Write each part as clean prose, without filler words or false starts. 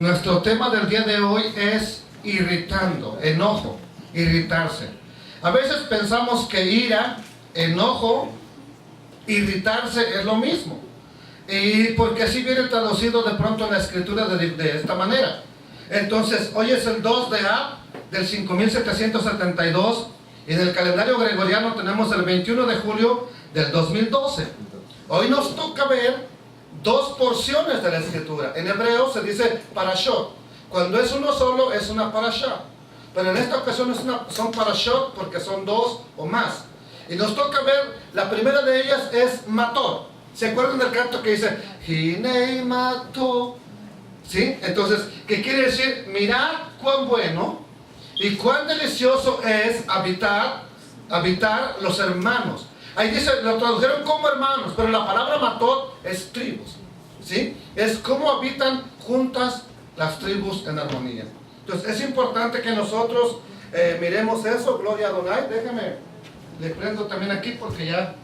Nuestro tema del día de hoy es irritando, enojo, irritarse. A veces pensamos que ira, enojo, irritarse es lo mismo. Y porque así viene traducido de pronto en la escritura de esta manera. Entonces, hoy es el 2 de Ab del 5772 y en el calendario gregoriano tenemos el 21 de julio del 2012. Hoy nos toca ver dos porciones de la escritura. En hebreo se dice parashot. Cuando es uno solo es una parashá. Pero en esta ocasión son parashot porque son dos o más. Y nos toca ver, la primera de ellas es matot. ¿Se acuerdan del canto que dice Hinei matot? ¿Sí? Entonces, ¿qué quiere decir? Mirad cuán bueno y cuán delicioso es habitar los hermanos. Ahí dice, lo tradujeron como hermanos, pero la palabra matot es tribus, ¿sí? Es cómo habitan juntas las tribus en armonía. Entonces es importante que nosotros miremos eso. Gloria a Adonai. Déjeme, le prendo también aquí porque ya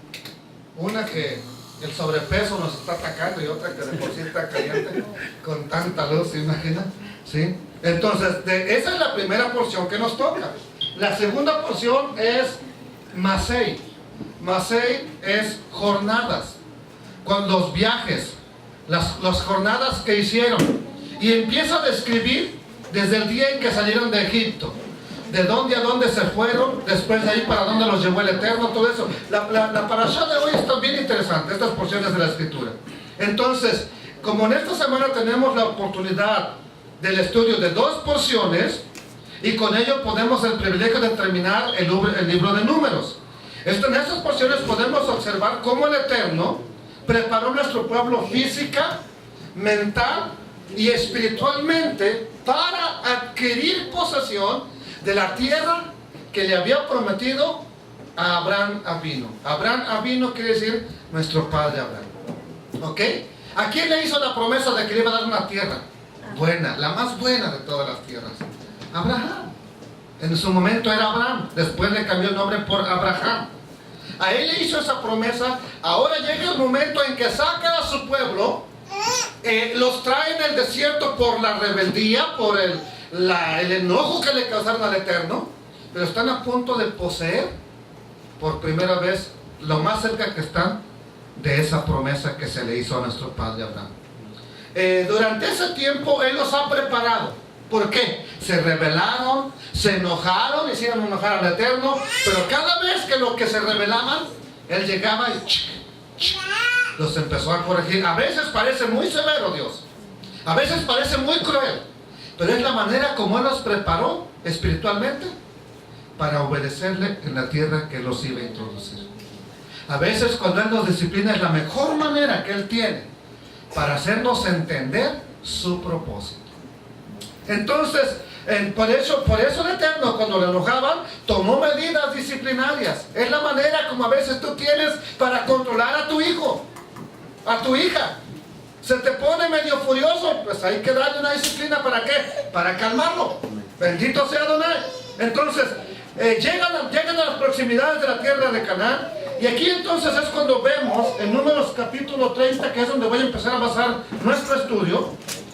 una que el sobrepeso nos está atacando y otra que de por sí está caliente con tanta luz, ¿se imagina? ¿Sí? Entonces, esa es la primera porción que nos toca. La segunda porción es Masei. Masei es jornadas, con los viajes, las jornadas que hicieron. Y empieza a describir desde el día en que salieron de Egipto, de dónde a dónde se fueron, después de ahí para dónde los llevó el Eterno, todo eso. La parashá de hoy está bien interesante, estas porciones de la escritura. Entonces, como en esta semana tenemos la oportunidad del estudio de dos porciones, y con ello podemos el privilegio de terminar el libro de Números. En estas porciones podemos observar cómo el Eterno preparó nuestro pueblo física, mental y espiritualmente para adquirir posesión de la tierra que le había prometido a Abraham Avino. Abraham Avino quiere decir nuestro padre Abraham. ¿Ok? ¿A quién le hizo la promesa de que le iba a dar una tierra buena, la más buena de todas las tierras? Abraham. En su momento era Abraham, después le cambió el nombre por Abraham. A él le hizo esa promesa. Ahora llega el momento en que saca a su pueblo, los trae en el desierto por la rebeldía, por el enojo que le causaron al Eterno, pero están a punto de poseer por primera vez lo más cerca que están de esa promesa que se le hizo a nuestro padre Abraham. Durante ese tiempo Él los ha preparado. ¿Por qué? Se rebelaron, se enojaron, hicieron enojar al Eterno, pero cada vez que se rebelaban, Él llegaba y los empezó a corregir. A veces parece muy severo Dios, a veces parece muy cruel, pero es la manera como Él los preparó espiritualmente para obedecerle en la tierra que los iba a introducir. A veces cuando Él nos disciplina es la mejor manera que Él tiene para hacernos entender su propósito. Entonces, por eso el Eterno, cuando le enojaban, tomó medidas disciplinarias. Es la manera como a veces tú tienes para controlar a tu hijo, a tu hija. Se te pone medio furioso, pues hay que darle una disciplina. ¿Para qué? Para calmarlo. Bendito sea Adonai. Entonces, llegan a las proximidades de la tierra de Canaán. Y aquí entonces es cuando vemos en Números capítulo 30, que es donde voy a empezar a basar nuestro estudio.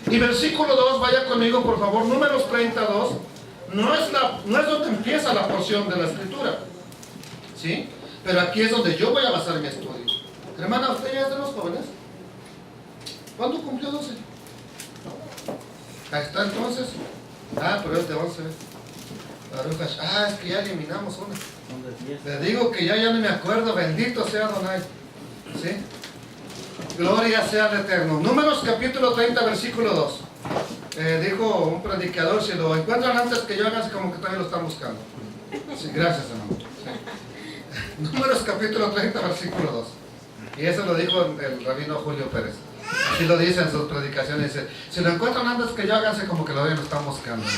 Y versículo 2, vaya conmigo por favor, Números 32, no es donde empieza la porción de la escritura, ¿sí? Pero aquí es donde yo voy a basar mi estudio. Hermana, ¿usted ya es de los jóvenes? ¿Cuándo cumplió 12? Ahí está entonces. Pero es de 11. Es que ya eliminamos una. Le digo que ya no me acuerdo, bendito sea Adonai. ¿Sí? Gloria sea al Eterno. Números capítulo 30, versículo 2. Dijo un predicador, si lo encuentran antes que yo, háganse como que también lo están buscando. Sí, gracias, hermano. Sí. Números capítulo 30, versículo 2. Y eso lo dijo el rabino Julio Pérez. Así lo dice en sus predicaciones. Dice, si lo encuentran antes que yo, háganse como que lo están buscando. ¿Sí?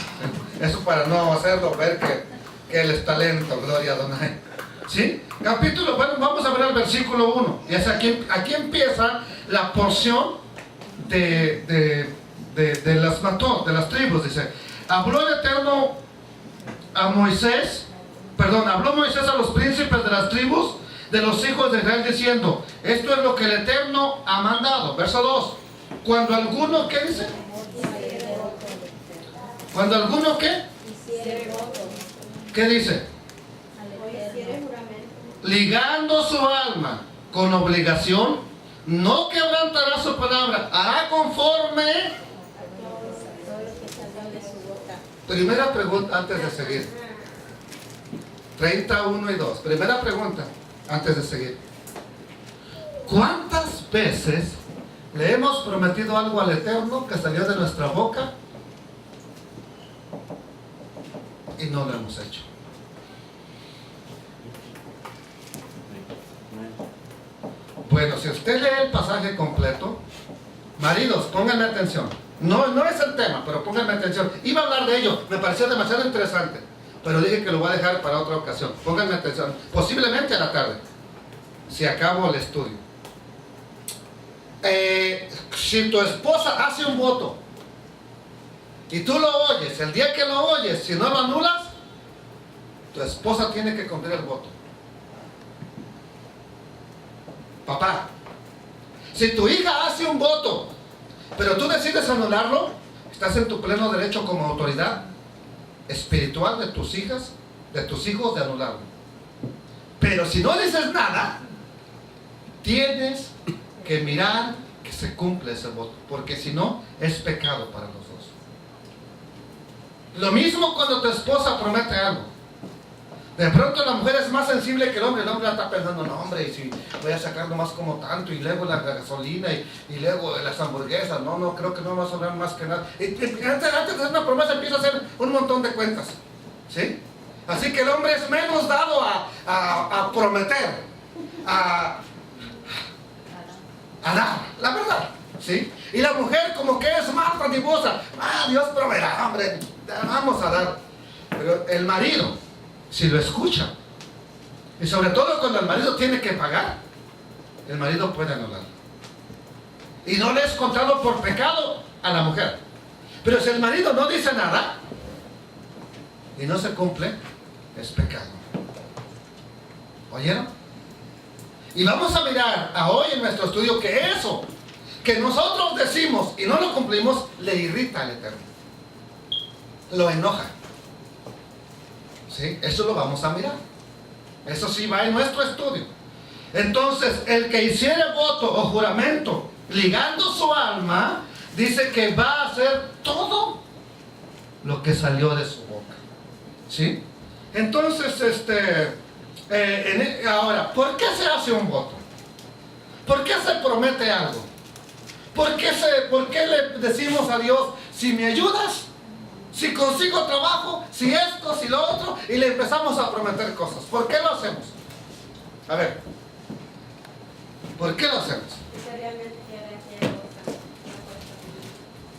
Eso para no hacerlo ver que él es talento. Gloria a Adonai. ¿Sí? Bueno, vamos a ver el versículo 1. Y es aquí empieza la porción de las matot, de las tribus. Dice, habló el Eterno a Moisés, habló Moisés a los príncipes de las tribus de los hijos de Israel diciendo, esto es lo que el Eterno ha mandado. Verso 2. Cuando alguno, ¿qué dice? Cuando alguno, ¿qué? Hiciere voto. ¿Qué dice? O hiciere juramento. Ligando su alma con obligación, no quebrantará su palabra, hará conforme. Todo lo que salga de su boca. Primera pregunta antes de seguir. 31 y 2. Primera pregunta antes de seguir. ¿Cuántas veces le hemos prometido algo al Eterno que salió de nuestra boca y no lo hemos hecho? Bueno, si usted lee el pasaje completo, maridos, pónganme atención. No es el tema, pero pónganme atención. Iba a hablar de ello, me pareció demasiado interesante, pero dije que lo voy a dejar para otra ocasión. Pónganme atención, posiblemente a la tarde, si acabo el estudio. Si tu esposa hace un voto y tú lo oyes, el día que lo oyes, si no lo anulas, tu esposa tiene que cumplir el voto. Papá, si tu hija hace un voto, pero tú decides anularlo, estás en tu pleno derecho como autoridad espiritual de tus hijas, de tus hijos, de anularlo. Pero si no dices nada, tienes que mirar que se cumple ese voto, porque si no, es pecado para los dos. Lo mismo cuando tu esposa promete algo. De pronto la mujer es más sensible que el hombre está pensando, no hombre, y si voy a sacar nomás como tanto, y luego la gasolina, y luego las hamburguesas, no, creo que no va a sobrar más que nada. Y antes de hacer una promesa empieza a hacer un montón de cuentas, ¿sí? Así que el hombre es menos dado a prometer, a dar, la verdad, ¿sí? Y la mujer como que es más dadivosa, Dios proveerá, hombre, vamos a dar. Pero el marido, si lo escucha, y sobre todo cuando el marido tiene que pagar, el marido puede anular. Y no le es contado por pecado a la mujer. Pero si el marido no dice nada y no se cumple, es pecado. ¿Oyeron? Y vamos a mirar a hoy en nuestro estudio que eso que nosotros decimos y no lo cumplimos le irrita al Eterno, lo enoja. ¿Sí? Eso lo vamos a mirar. Eso sí va en nuestro estudio. Entonces, el que hiciere voto o juramento ligando su alma, dice que va a hacer todo lo que salió de su boca. ¿Sí? Entonces, ahora, ¿por qué se hace un voto? ¿Por qué se promete algo? ¿Por qué le decimos a Dios, si me ayudas, si consigo trabajo, si esto, si lo otro, y le empezamos a prometer cosas? ¿Por qué lo hacemos? A ver, ¿por qué lo hacemos? Porque realmente quiere aquella cosa.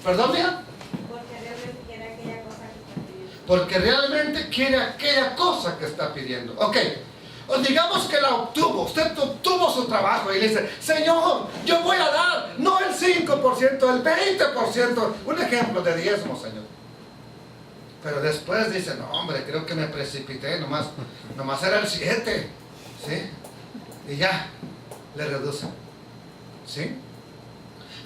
¿Perdón, mija? Porque realmente quiere aquella cosa que está pidiendo. Porque realmente quiere aquella cosa que está pidiendo. Ok, o digamos que la obtuvo, usted obtuvo su trabajo y le dice, Señor, yo voy a dar, no el 5%, el 20%, un ejemplo de diezmo, Señor. Pero después dice, no hombre, creo que me precipité, nomás era el 7, ¿sí? Y ya, le reduce, ¿sí?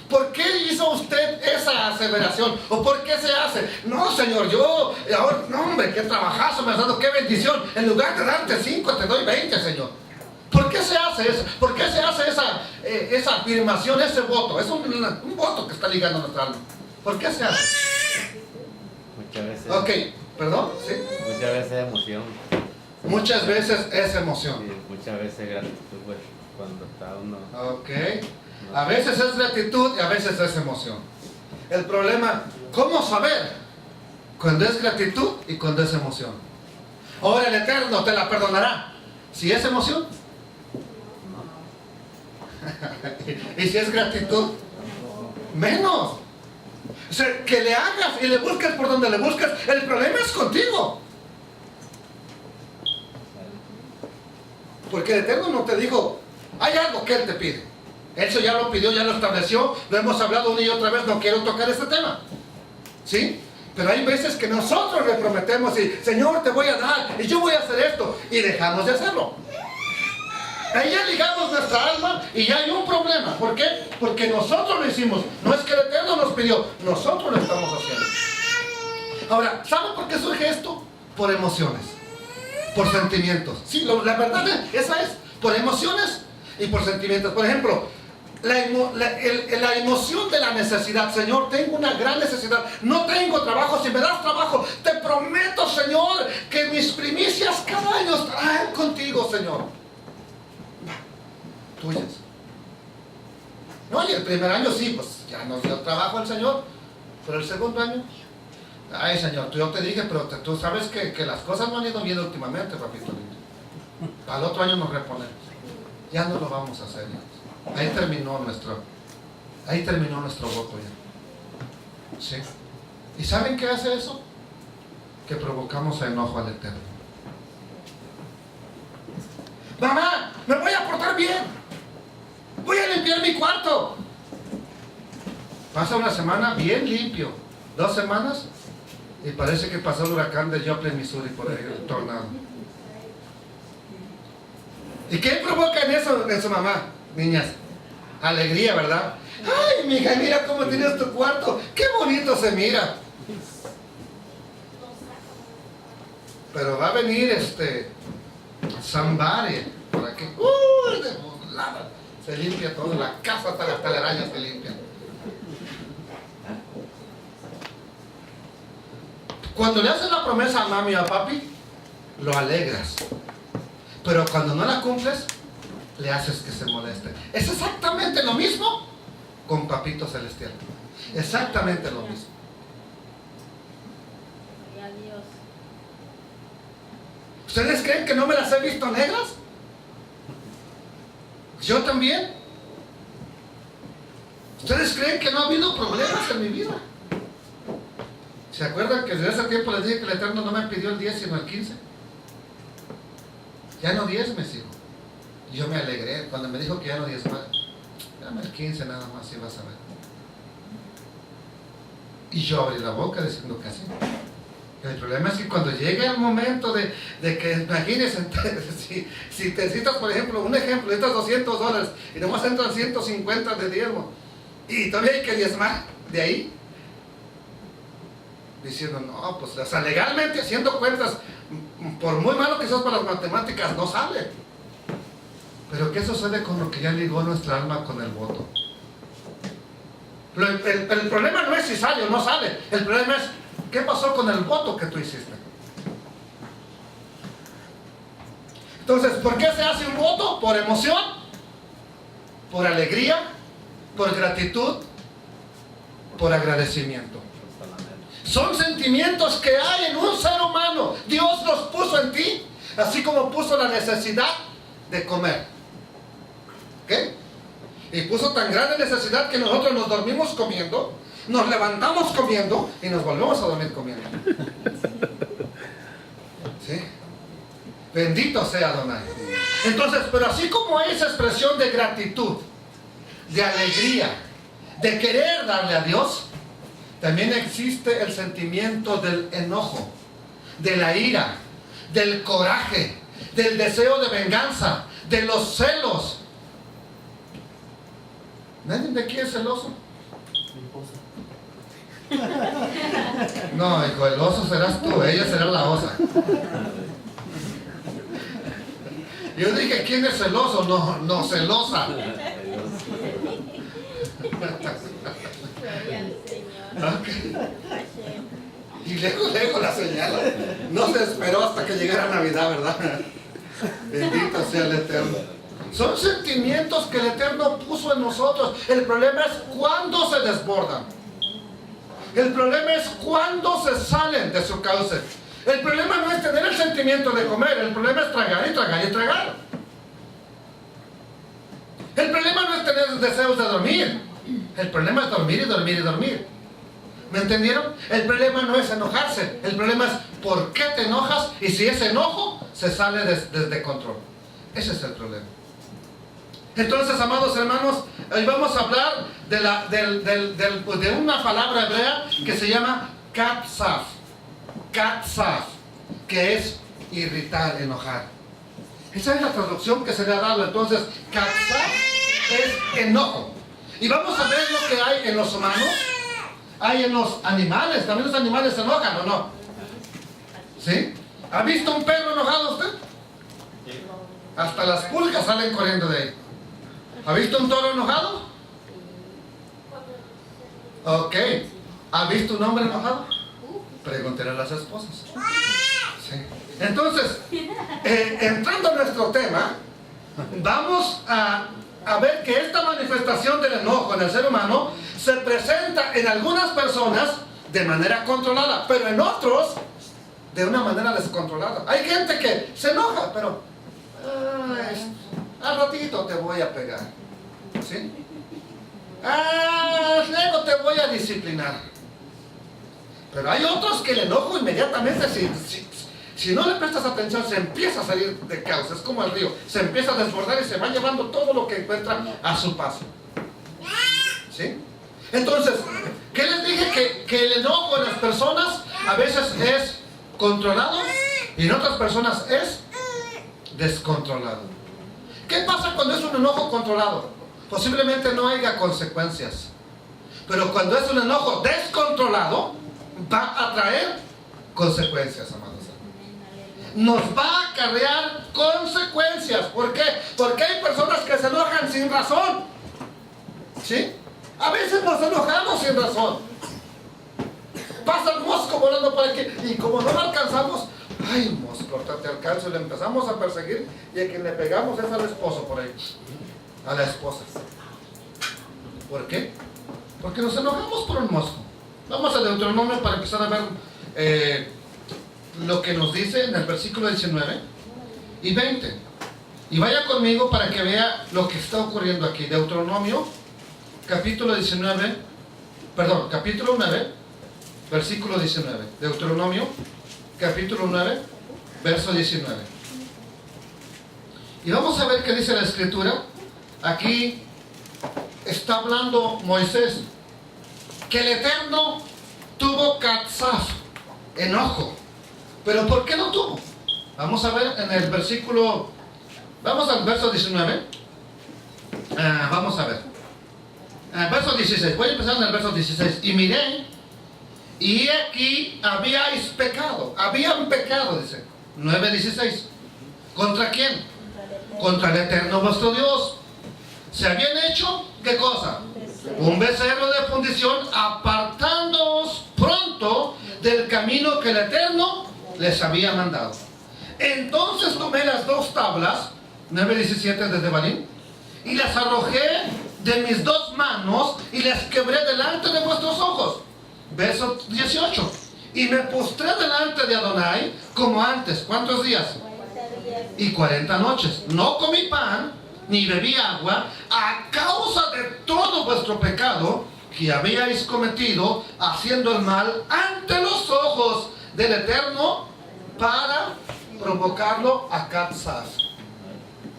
¿Por qué hizo usted esa aseveración? ¿O por qué se hace? No, Señor, yo, ahora, no hombre, qué trabajazo me has dado, qué bendición. En lugar de darte 5, te doy 20, Señor. ¿Por qué se hace eso? ¿Por qué se hace esa afirmación, ese voto? Es un voto que está ligando nuestra alma. ¿Por qué se hace? Muchas veces. Ok, ¿perdón? ¿Sí? Muchas veces emoción. Muchas veces es emoción. Y muchas veces gratitud, pues, cuando está uno. Ok. A veces es gratitud y a veces es emoción. El problema, ¿cómo saber cuando es gratitud y cuando es emoción? Ahora el Eterno te la perdonará si es emoción. Y si es gratitud, menos. O sea, que le hagas y le busques por donde le busques, el problema es contigo. Porque el Eterno no te dijo, hay algo que Él te pide. Eso ya lo pidió, ya lo estableció, lo hemos hablado una y otra vez, no quiero tocar este tema. ¿Sí? Pero hay veces que nosotros le prometemos y, Señor, te voy a dar, y yo voy a hacer esto, y dejamos de hacerlo. Ahí ya ligamos nuestra alma y ya hay un problema. ¿Por qué? Porque nosotros lo hicimos. No es que el Eterno nos pidió, nosotros lo estamos haciendo. Ahora, ¿sabe por qué surge esto? Por emociones, por sentimientos. Sí, la verdad esa es, por emociones y por sentimientos. Por ejemplo, la emoción de la necesidad. Señor, tengo una gran necesidad, no tengo trabajo. Si me das trabajo, te prometo, Señor, que mis primicias cada año estarán contigo, Señor. Tuyas. No, y el primer año sí, pues ya nos dio trabajo el Señor. Pero el segundo año, ay, Señor, yo te dije, pero tú sabes que las cosas no han ido bien últimamente, papito lindo. Al otro año nos reponemos. Ya no lo vamos a hacer. Ya. Ahí terminó nuestro voto ya. ¿Sí? ¿Y saben qué hace eso? Que provocamos enojo al Eterno. Mamá, me voy a portar bien. Voy a limpiar mi cuarto. Pasa una semana bien limpio. 2 semanas y parece que pasó el huracán de Joplin, Missouri, por ahí, el tornado. ¿Y qué provoca en eso en su mamá, niñas? Alegría, ¿verdad? Ay, mija, mira cómo tienes tu cuarto. Qué bonito se mira. Pero va a venir somebody por aquí. De volada. Se limpia todo, la casa hasta las telarañas se limpian. Cuando le haces la promesa a mami o a papi, lo alegras. Pero cuando no la cumples, le haces que se moleste. Es exactamente lo mismo con Papito Celestial. Exactamente lo mismo. Y adiós. ¿Ustedes creen que no me las he visto negras? Yo también. ¿Ustedes creen que no ha habido problemas en mi vida? ¿Se acuerdan que desde ese tiempo les dije que el Eterno no me pidió el 10 sino el 15? Ya no 10 me sigo. Y yo me alegré cuando me dijo que ya no 10 más. Dame el 15 nada más y vas a ver. Y yo abrí la boca diciendo que así. El problema es que cuando llegue el momento de que, imagínense, si te necesitas, por ejemplo, necesitas $200 y nomás entran 150 de diezmo y todavía hay que diezmar de ahí, diciendo, no, pues, o sea, legalmente haciendo cuentas, por muy malo que seas para las matemáticas, no sale. Pero ¿qué sucede con lo que ya ligó nuestra alma con el voto? El problema no es si sale o no sale, el problema es ¿qué pasó con el voto que tú hiciste? Entonces, ¿por qué se hace un voto? ¿Por emoción? ¿Por alegría? ¿Por gratitud? ¿Por agradecimiento? Son sentimientos que hay en un ser humano. Dios los puso en ti, así como puso la necesidad de comer. ¿Qué? Y puso tan grande necesidad que nosotros nos dormimos comiendo, nos levantamos comiendo y nos volvemos a dormir comiendo. ¿Sí? Bendito sea Adonai. Entonces, pero así como hay esa expresión de gratitud, de alegría, de querer darle a Dios, también existe el sentimiento del enojo, de la ira, del coraje, del deseo de venganza, de los celos. ¿Nadie de aquí es celoso? No, hijo, el oso serás tú, ella será la osa. Yo dije, ¿quién es celoso? No, celosa. Gloria al Señor. Okay. Y luego la señala. No se esperó hasta que llegara Navidad, ¿verdad? Bendito sea el Eterno. Son sentimientos que el Eterno puso en nosotros. El problema es cuándo se desbordan. El problema es cuándo se salen de su cauce. El problema no es tener el sentimiento de comer. El problema es tragar y tragar y tragar. El problema no es tener deseos de dormir. El problema es dormir y dormir y dormir. ¿Me entendieron? El problema no es enojarse. El problema es por qué te enojas y si ese enojo se sale desde control. Ese es el problema. Entonces, amados hermanos, hoy vamos a hablar de una palabra hebrea que se llama katsaf. Katsaf, que es irritar, enojar. Esa es la traducción que se le ha dado. Entonces, katsaf es enojo. Y vamos a ver lo que hay en los humanos. hay en los animales. También los animales se enojan, ¿o no? ¿Sí? ¿Ha visto un perro enojado usted? Hasta las pulgas salen corriendo de ahí. ¿Ha visto un toro enojado? Ok. ¿Ha visto un hombre enojado? Pregúntele a las esposas. Sí. Entonces, entrando a nuestro tema, vamos a ver que esta manifestación del enojo en el ser humano se presenta en algunas personas de manera controlada, pero en otros de una manera descontrolada. Hay gente que se enoja, pero al ratito te voy a pegar, ¿sí? Luego te voy a disciplinar. Pero hay otros que el enojo inmediatamente, si no le prestas atención, se empieza a salir de causa. Es como el río, se empieza a desbordar y se va llevando todo lo que encuentra a su paso, ¿sí? Entonces, ¿qué les dije? Que el enojo en las personas a veces es controlado y en otras personas es descontrolado. ¿Qué pasa cuando es un enojo controlado? Posiblemente no haya consecuencias, pero cuando es un enojo descontrolado va a traer consecuencias, amados. Nos va a acarrear consecuencias. ¿Por qué? Porque hay personas que se enojan sin razón, ¿sí? A veces nos enojamos sin razón. Pasa el mosco volando por aquí y como no lo alcanzamos, ay, mosco, te alcanzo, y le empezamos a perseguir y a quien le pegamos es al esposo por ahí, a la esposa. ¿Por qué? Porque nos enojamos por un mosco. Vamos a Deuteronomio para empezar a ver lo que nos dice en el versículo 19 y 20. Y vaya conmigo para que vea lo que está ocurriendo aquí. Deuteronomio, capítulo 9, versículo 19. Deuteronomio, capítulo 9, verso 19. Y vamos a ver qué dice la Escritura. Aquí está hablando Moisés que el Eterno tuvo katsaf, enojo. ¿Pero por qué no tuvo? Vamos a ver en el versículo, vamos al verso 19. Vamos a ver. Verso 16, voy a empezar en el verso 16. Y miré, y aquí habíais pecado. Habían pecado, dice. 9:16. ¿Contra quién? Contra el Eterno vuestro Dios. Se habían hecho, ¿qué cosa? Un becerro de fundición, apartándoos pronto del camino que el Eterno les había mandado. Entonces tomé las dos tablas, 9:17 de Devarim, y las arrojé de mis dos manos y las quebré delante de vuestros ojos. Verso 18. Y me postré delante de Adonai como antes. ¿Cuántos días? 40 días. Y 40 noches. No comí pan ni bebí agua a causa de todo vuestro pecado que habíais cometido haciendo el mal ante los ojos del Eterno para provocarlo a katsaf,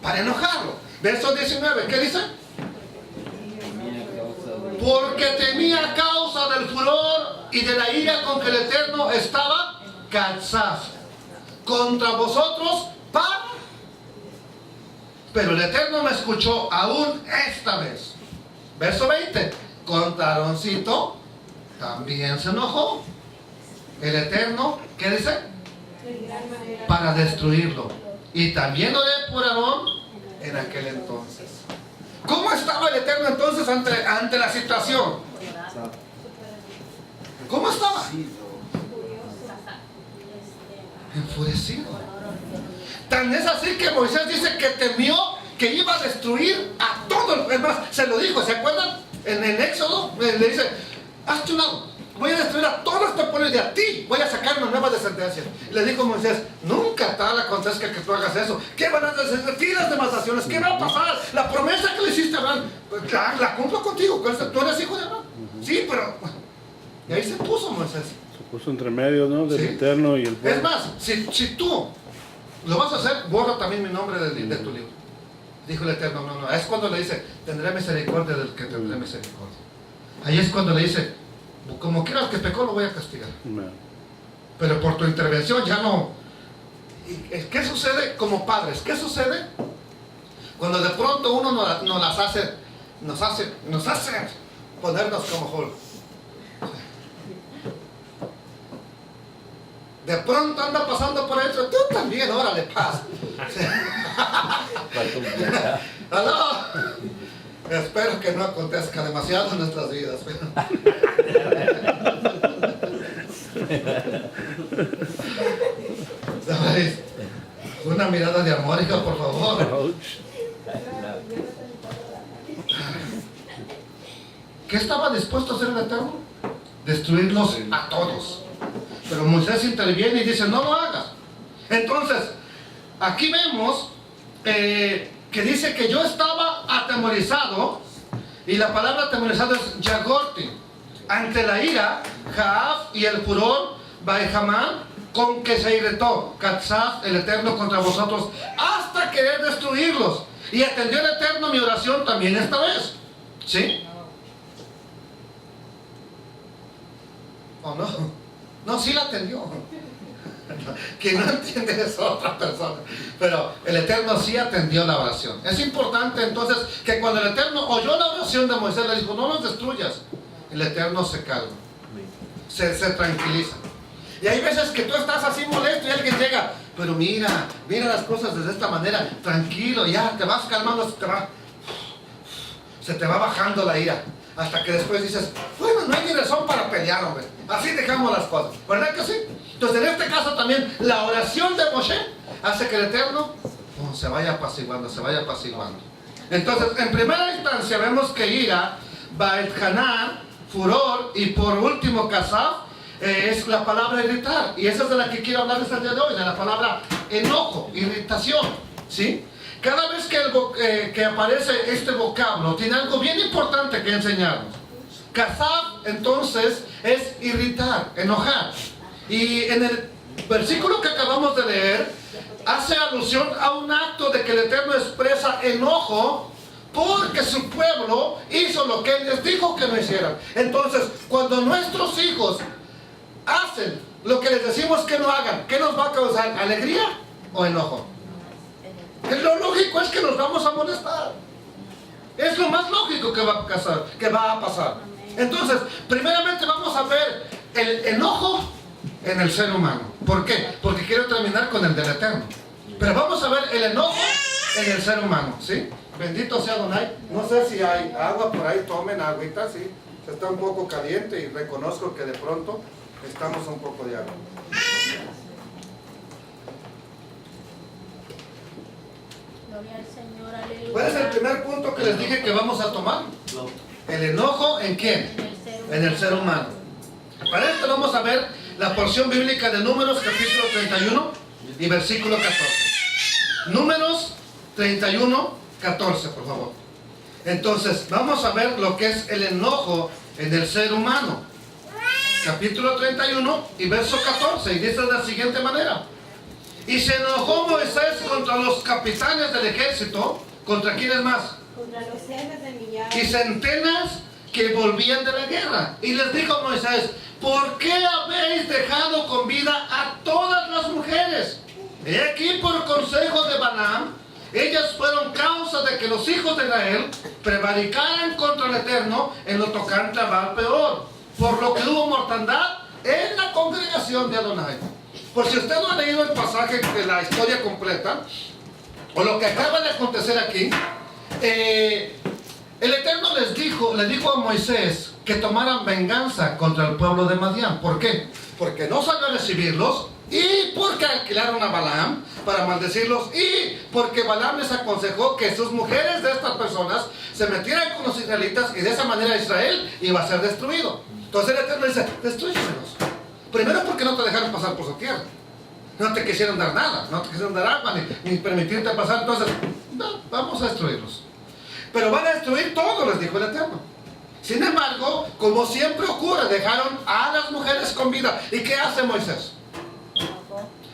para enojarlo. Verso 19, ¿qué dice? Porque temía causa del furor y de la ira con que el Eterno estaba katsaf contra vosotros para... Pero el Eterno me escuchó aún esta vez. Verso 20. Contra Aaroncito también se enojó el Eterno, ¿qué dice? Para destruirlo. Y también oré por Aarón en aquel entonces. ¿Cómo estaba el Eterno entonces ante la situación? ¿Cómo estaba? Enfurecido. Tan es así que Moisés dice que temió que iba a destruir a todo. Es más, se lo dijo, ¿se acuerdan? En el Éxodo le dice, hazte un lado, voy a destruir a todo este pueblo y de a ti voy a sacar una nueva descendencia. Y le dijo Moisés, nunca tal acontezca que tú hagas eso. ¿Qué van a hacer? Filas de naciones, ¿qué va a pasar? La promesa que le hiciste a Abraham, pues, la cumplo contigo. Tú eres hijo de Abraham. Sí, pero... Y ahí se puso Moisés. Se puso entre medio, ¿no? Del ¿Sí? Eterno y el pueblo. Es más, si tú lo vas a hacer, borra también mi nombre de tu libro. Dijo el Eterno, no. Es cuando le dice, tendré misericordia del que tendré misericordia. Ahí es cuando le dice, como quieras que pecó, lo voy a castigar. Amén. Pero por tu intervención ya no. ¿Qué sucede como padres? ¿Qué sucede? Cuando de pronto uno nos hace ponernos como Hulk. De pronto anda pasando por eso, tú también, órale, paz. ¿Aló? Espero que no acontezca demasiado en nuestras vidas. ¿Sabes? Una mirada de amor, hija, por favor. Ouch. ¿Qué estaba dispuesto a hacer el Eterno? Destruirlos a todos. Pero Moisés interviene y dice, no lo hagas. Entonces, aquí vemos que dice que yo estaba atemorizado, y la palabra atemorizado es yagorti, ante la ira, Jaaf y el furor, Baejamán, con que se irritó Katzaf, el Eterno, contra vosotros, hasta querer destruirlos. Y atendió el Eterno mi oración también esta vez. ¿Sí? ¿O no? No, sí la atendió. Quien no entiende es otra persona. Pero el Eterno sí atendió la oración. Es importante entonces que cuando el Eterno oyó la oración de Moisés, le dijo, no los destruyas. El Eterno se calma, se tranquiliza. Y hay veces que tú estás así molesto y alguien llega, pero mira las cosas desde esta manera, tranquilo, ya te vas calmando, se te va bajando la ira. Hasta que después dices, bueno, no hay ni razón para pelear, hombre. Así dejamos las cosas. ¿Verdad que sí? Entonces, en este caso también, la oración de Moshe hace que el Eterno se vaya apaciguando, se vaya apaciguando. Entonces, en primera instancia, vemos que ira, Baet Hanan, furor, y por último, Kazaf, es la palabra irritar. Y esa es de la que quiero hablarles el día de hoy, de la palabra enojo, irritación. ¿Sí? Cada vez que aparece este vocablo, tiene algo bien importante que enseñarnos. Kazaf, entonces, es irritar, enojar. Y en el versículo que acabamos de leer, hace alusión a un acto de que el Eterno expresa enojo porque su pueblo hizo lo que Él les dijo que no hicieran. Entonces, cuando nuestros hijos hacen lo que les decimos que no hagan, ¿qué nos va a causar? ¿Alegría o enojo? Lo lógico es que nos vamos a molestar. Es lo más lógico que va a pasar. Entonces, primeramente vamos a ver el enojo en el ser humano. ¿Por qué? Porque quiero terminar con el del Eterno. Pero vamos a ver el enojo en el ser humano, ¿sí? Bendito sea Adonai. No sé si hay agua por ahí, tomen agüita, ¿sí? Está un poco caliente y reconozco que de pronto estamos un poco de agua. Gloria al Señor, aleluya. ¿Cuál es el primer punto que les dije que vamos a tomar? El enojo, ¿en quién? En el ser humano. Para esto vamos a ver la porción bíblica de Números capítulo 31 y versículo 14. Números 31, 14, por favor. Entonces, vamos a ver lo que es el enojo en el ser humano. Capítulo 31 y verso 14. Y dice de la siguiente manera. Y se enojó Moisés contra los capitanes del ejército. ¿Contra quiénes más? Contra los jefes de millares. Y centenas que volvían de la guerra. Y les dijo Moisés, ¿por qué habéis dejado con vida a todas las mujeres? He aquí por consejo de Balaam, ellas fueron causa de que los hijos de Israel prevaricaran contra el Eterno en lo tocante a Baal Peor, por lo que hubo mortandad en la congregación de Adonai. Por si usted no ha leído el pasaje de la historia completa, o lo que acaba de acontecer aquí, el Eterno le dijo a Moisés que tomaran venganza contra el pueblo de Madián. ¿Por qué? Porque no salió a recibirlos, y porque alquilaron a Balaam para maldecirlos, y porque Balaam les aconsejó que sus mujeres de estas personas se metieran con los israelitas, y de esa manera Israel iba a ser destruido. Entonces el Eterno dice, destrúyeselos. Primero porque no te dejaron pasar por su tierra, no te quisieron dar nada, no te quisieron dar agua, ni permitirte pasar. Entonces, no, vamos a destruirlos. Pero van a destruir todo, les dijo el Eterno. Sin embargo, como siempre ocurre, dejaron a las mujeres con vida. ¿Y qué hace Moisés?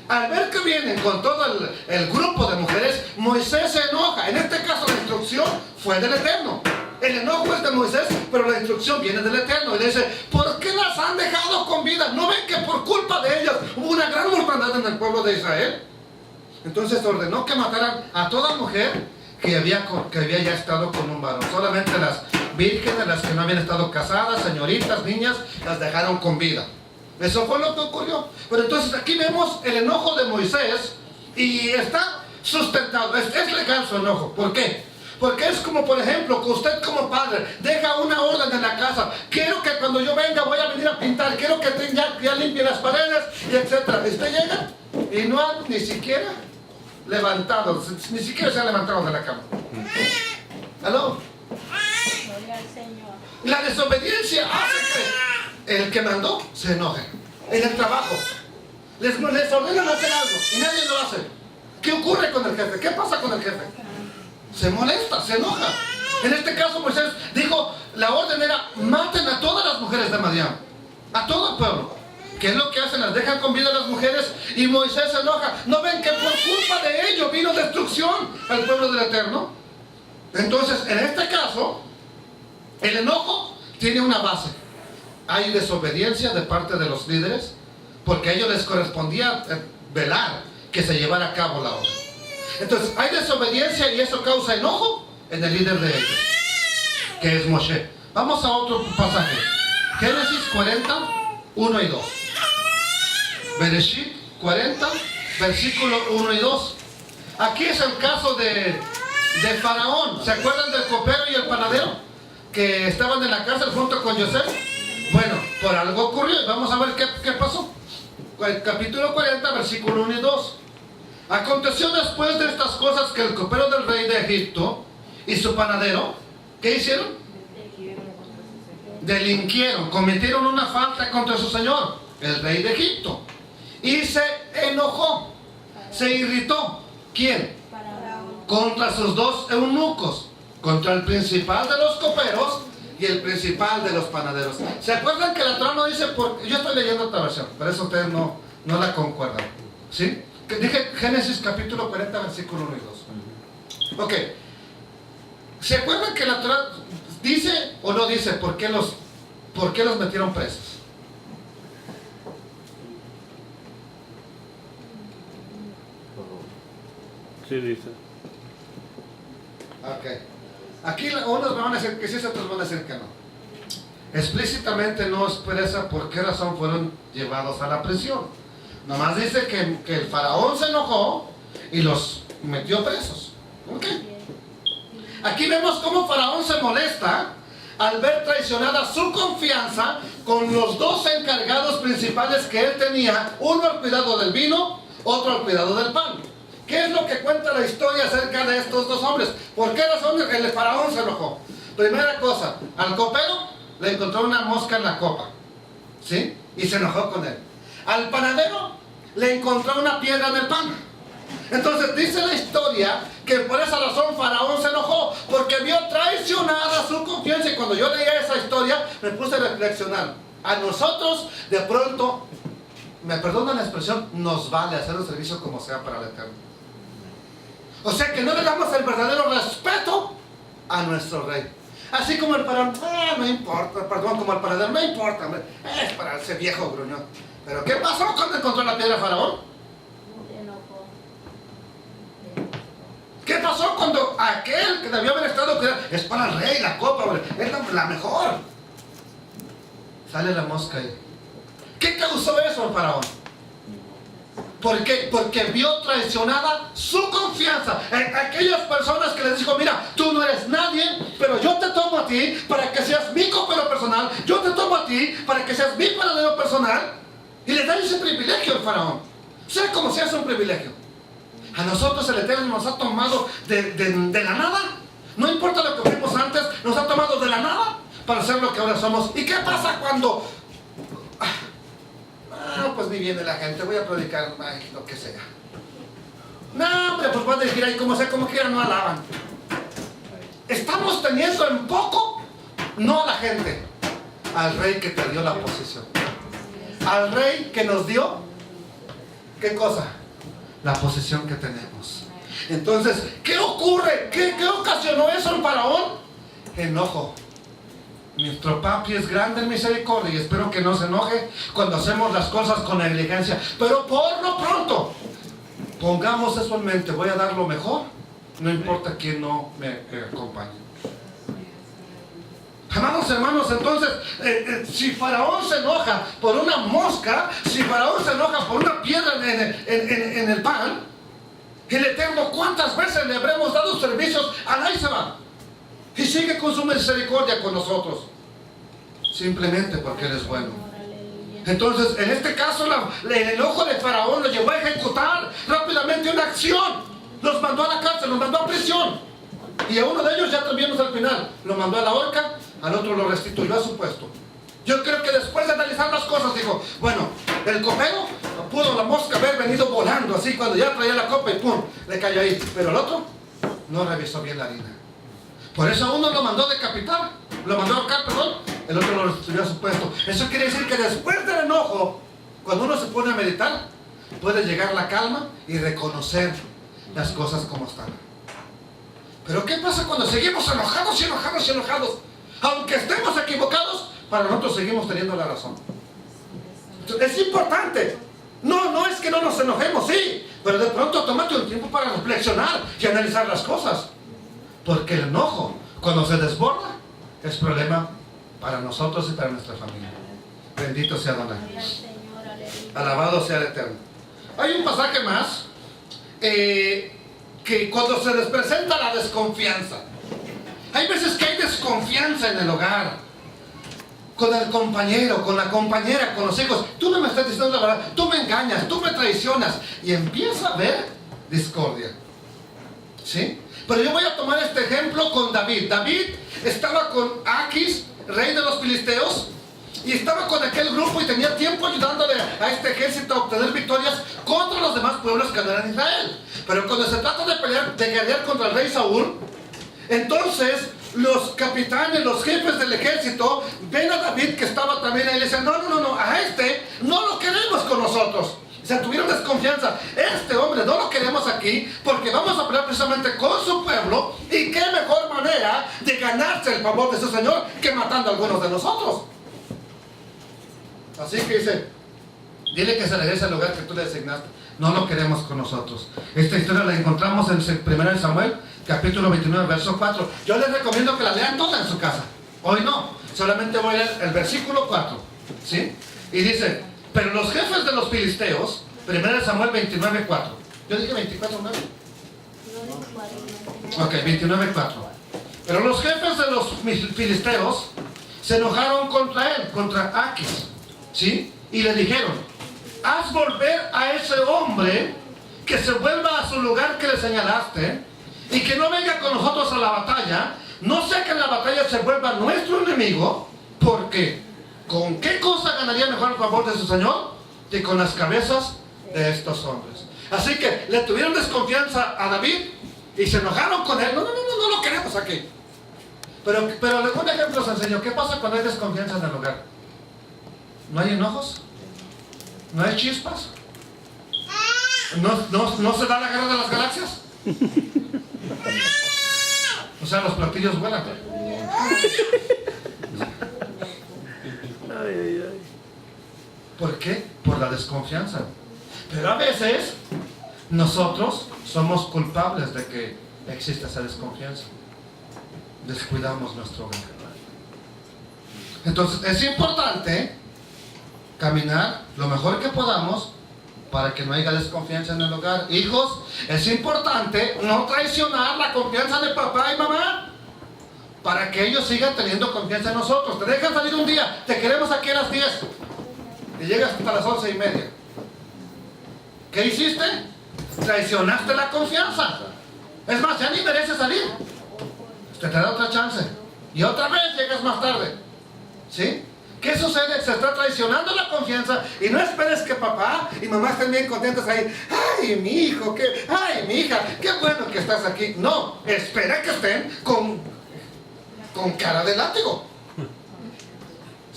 Al ver que vienen con todo el grupo de mujeres, Moisés se enoja. En este caso la instrucción fue del Eterno. El enojo es de Moisés, pero la instrucción viene del Eterno. Y le dice, ¿por qué las han dejado con vida? ¿No ven que por culpa de ellas hubo una gran mortandad en el pueblo de Israel? Entonces ordenó que mataran a toda mujer que había ya estado con un varón. Solamente las vírgenes, las que no habían estado casadas, señoritas, niñas, las dejaron con vida. Eso fue lo que ocurrió. Pero entonces aquí vemos el enojo de Moisés y está sustentado. Es legal su enojo. ¿Por qué? Porque es como, por ejemplo, que usted como padre deja una orden en la casa. Quiero que cuando yo venga voy a venir a pintar. Quiero que ya limpie las paredes y etcétera. Y usted llega y no ha ni siquiera levantado, ni siquiera se ha levantado de la cama. ¿Aló? Gloria al Señor. La desobediencia hace que el que mandó se enoje. En el trabajo les ordenan hacer algo y nadie lo hace. ¿Qué ocurre con el jefe? ¿Qué pasa con el jefe? Se molesta, se enoja. En este caso Moisés dijo, la orden era, maten a todas las mujeres de Madián, a todo el pueblo. ¿Qué es lo que hacen? Las dejan con vida a las mujeres y Moisés se enoja. ¿No ven que por culpa de ello vino destrucción al pueblo del Eterno? Entonces, en este caso, el enojo tiene una base. Hay desobediencia de parte de los líderes, porque a ellos les correspondía velar que se llevara a cabo la obra. Entonces, hay desobediencia y eso causa enojo en el líder de ellos, que es Moshe. Vamos a otro pasaje. Génesis 40, 1 y 2. Bereshit 40, versículo 1 y 2. Aquí es el caso de Faraón. ¿Se acuerdan del copero y el panadero que estaban en la cárcel junto con José? Bueno, por algo ocurrió. Vamos a ver qué pasó. El capítulo 40, versículo 1 y 2. Aconteció después de estas cosas que el copero del rey de Egipto y su panadero, ¿qué hicieron? Delinquieron, cometieron una falta contra su señor, el rey de Egipto, y se enojó, se irritó. ¿Quién? Contra sus dos eunucos, contra el principal de los coperos y el principal de los panaderos. ¿Se acuerdan que la Torá no dice yo estoy leyendo otra versión, pero eso ustedes no la concuerdan? ¿Sí? Dije Génesis capítulo 40, versículo 1 y 2. Ok. ¿Se acuerdan que la Torá dice o no dice por qué los metieron presos? Sí, dice. Ok. Aquí unos van a decir que sí, otros van a decir que no. Explícitamente no expresa por qué razón fueron llevados a la prisión. Nomás dice que el faraón se enojó y los metió presos. Ok. Aquí vemos cómo faraón se molesta al ver traicionada su confianza con los dos encargados principales que él tenía, uno al cuidado del vino, otro al cuidado del pan. ¿Qué es lo que cuenta la historia acerca de estos dos hombres? ¿Por qué razón el faraón se enojó? Primera cosa, al copero le encontró una mosca en la copa, ¿sí? Y se enojó con él. Al panadero le encontró una piedra en el pan. Entonces dice la historia que por esa razón faraón se enojó, porque vio traicionada su confianza. Y cuando yo leía esa historia me puse a reflexionar. A nosotros de pronto, me perdonan la expresión, nos vale hacer un servicio como sea para el Eterno. O sea que no le damos el verdadero respeto a nuestro rey. Así como el faraón, no importa, perdón, como el panadero, no importa, hombre, es para ese viejo gruñón. Pero ¿qué pasó cuando encontró la piedra faraón? ¿Qué pasó cuando aquel que debió haber estado cuidando, es para el rey, la copa, hombre, es la mejor? Sale la mosca ahí. ¿Qué causó eso al faraón? ¿Por qué? Porque vio traicionada su confianza en aquellas personas que les dijo, mira, tú no eres nadie, pero yo te tomo a ti para que seas mi copero personal, yo te tomo a ti para que seas mi panadero personal, y le da ese privilegio al faraón. Sea como sea, es un privilegio. A nosotros el Eterno nos ha tomado de la nada. No importa lo que fuimos antes, nos ha tomado de la nada para ser lo que ahora somos. ¿Y qué pasa cuando pues ni viene la gente, voy a predicar, lo que sea? No, hombre, pues voy a decir ahí como sea, como quiera, no alaban. Estamos teniendo en poco, no a la gente, al rey que te dio la posición, al rey que nos dio, ¿qué cosa? La posición que tenemos. Entonces, ¿qué ocurre? ¿Qué ocasionó eso en faraón? Enojo. Nuestro papi es grande en misericordia y espero que no se enoje cuando hacemos las cosas con negligencia. Pero por lo pronto, pongamos eso en mente. Voy a dar lo mejor, no importa quién no me acompañe. Amados hermanos, entonces, si Faraón se enoja por una mosca, si Faraón se enoja por una piedra en el pan, el Eterno, ¿cuántas veces le habremos dado servicios a Naisaba? Y sigue con su misericordia con nosotros, simplemente porque Él es bueno. Entonces, en este caso, el enojo de Faraón lo llevó a ejecutar rápidamente una acción. Los mandó a la cárcel, los mandó a prisión. Y a uno de ellos, ya vimos al final, lo mandó a la horca, al otro lo restituyó a su puesto. Yo creo que después de analizar las cosas, dijo, bueno, el copero pudo la mosca haber venido volando así cuando ya traía la copa y pum, le cayó ahí. Pero el otro no revisó bien la harina. Por eso a uno lo mandó a decapitar, lo mandó a ahorcar, perdón, el otro lo restituyó a su puesto. Eso quiere decir que después del enojo, cuando uno se pone a meditar, puede llegar la calma y reconocer las cosas como están. Pero ¿qué pasa cuando seguimos enojados y enojados y enojados? Aunque estemos equivocados, para nosotros seguimos teniendo la razón. Es importante. No es que no nos enojemos, sí, pero de pronto tómate un tiempo para reflexionar y analizar las cosas. Porque el enojo, cuando se desborda, es problema para nosotros y para nuestra familia. Bendito sea Adonai. Alabado sea el Eterno. Hay un pasaje más, que cuando se les presenta la desconfianza. Hay veces que hay desconfianza en el hogar, con el compañero, con la compañera, con los hijos. Tú no me estás diciendo la verdad, tú me engañas, tú me traicionas, y empieza a haber discordia. ¿Sí? Pero yo voy a tomar este ejemplo con David. David estaba con Aquis, rey de los filisteos, y estaba con aquel grupo y tenía tiempo ayudándole a este ejército a obtener victorias contra los demás pueblos que no eran Israel. Pero cuando se trata de pelear, de guerrear contra el rey Saúl, entonces los capitanes, los jefes del ejército ven a David que estaba también ahí y le dicen, no, a este no lo queremos con nosotros. O sea, tuvieron desconfianza. Este hombre no lo queremos aquí porque vamos a pelear precisamente con su pueblo, y qué mejor manera de ganarse el favor de su Señor que matando a algunos de nosotros. Así que dice, dile que se regrese al lugar que tú le designaste. No lo queremos con nosotros. Esta historia la encontramos en 1 Samuel, capítulo 29, verso 4. Yo les recomiendo que la lean toda en su casa. Hoy no, solamente voy a leer el versículo 4. ¿Sí? Y dice, pero los jefes de los filisteos, 1 Samuel 29, 4. Yo dije 24, ¿no? Ok, 29, 4. Pero los jefes de los filisteos se enojaron contra él, contra Aquis. ¿Sí? Y le dijeron, haz volver a ese hombre, que se vuelva a su lugar que le señalaste, y que no venga con nosotros a la batalla, no sea que en la batalla se vuelva nuestro enemigo, porque ¿con qué cosa ganaría mejor el favor de su Señor? Que con las cabezas de estos hombres. Así que le tuvieron desconfianza a David y se enojaron con él. No lo queremos aquí. Pero un ejemplo sencillo. ¿Qué pasa cuando hay desconfianza en el hogar? ¿No hay enojos? ¿No hay chispas? ¿No se da la guerra de las galaxias? O sea, los platillos vuelan. ¿Por qué? Por la desconfianza. Pero a veces nosotros somos culpables de que exista esa desconfianza. Descuidamos nuestro hogar. Entonces es importante caminar lo mejor que podamos para que no haya desconfianza en el hogar. Hijos, es importante no traicionar la confianza de papá y mamá para que ellos sigan teniendo confianza en nosotros. Te dejan salir un día, te queremos aquí a las 10 y llegas hasta las 11:30. ¿Qué hiciste? Traicionaste la confianza. Es más, ya ni mereces salir. Te da otra chance y otra vez llegas más tarde. ¿Sí? ¿Qué sucede? Se está traicionando la confianza, y no esperes que papá y mamá estén bien contentos ahí. Ay, mi hijo, ay, mi hija, qué bueno que estás aquí. No, espera que estén con cara de látigo.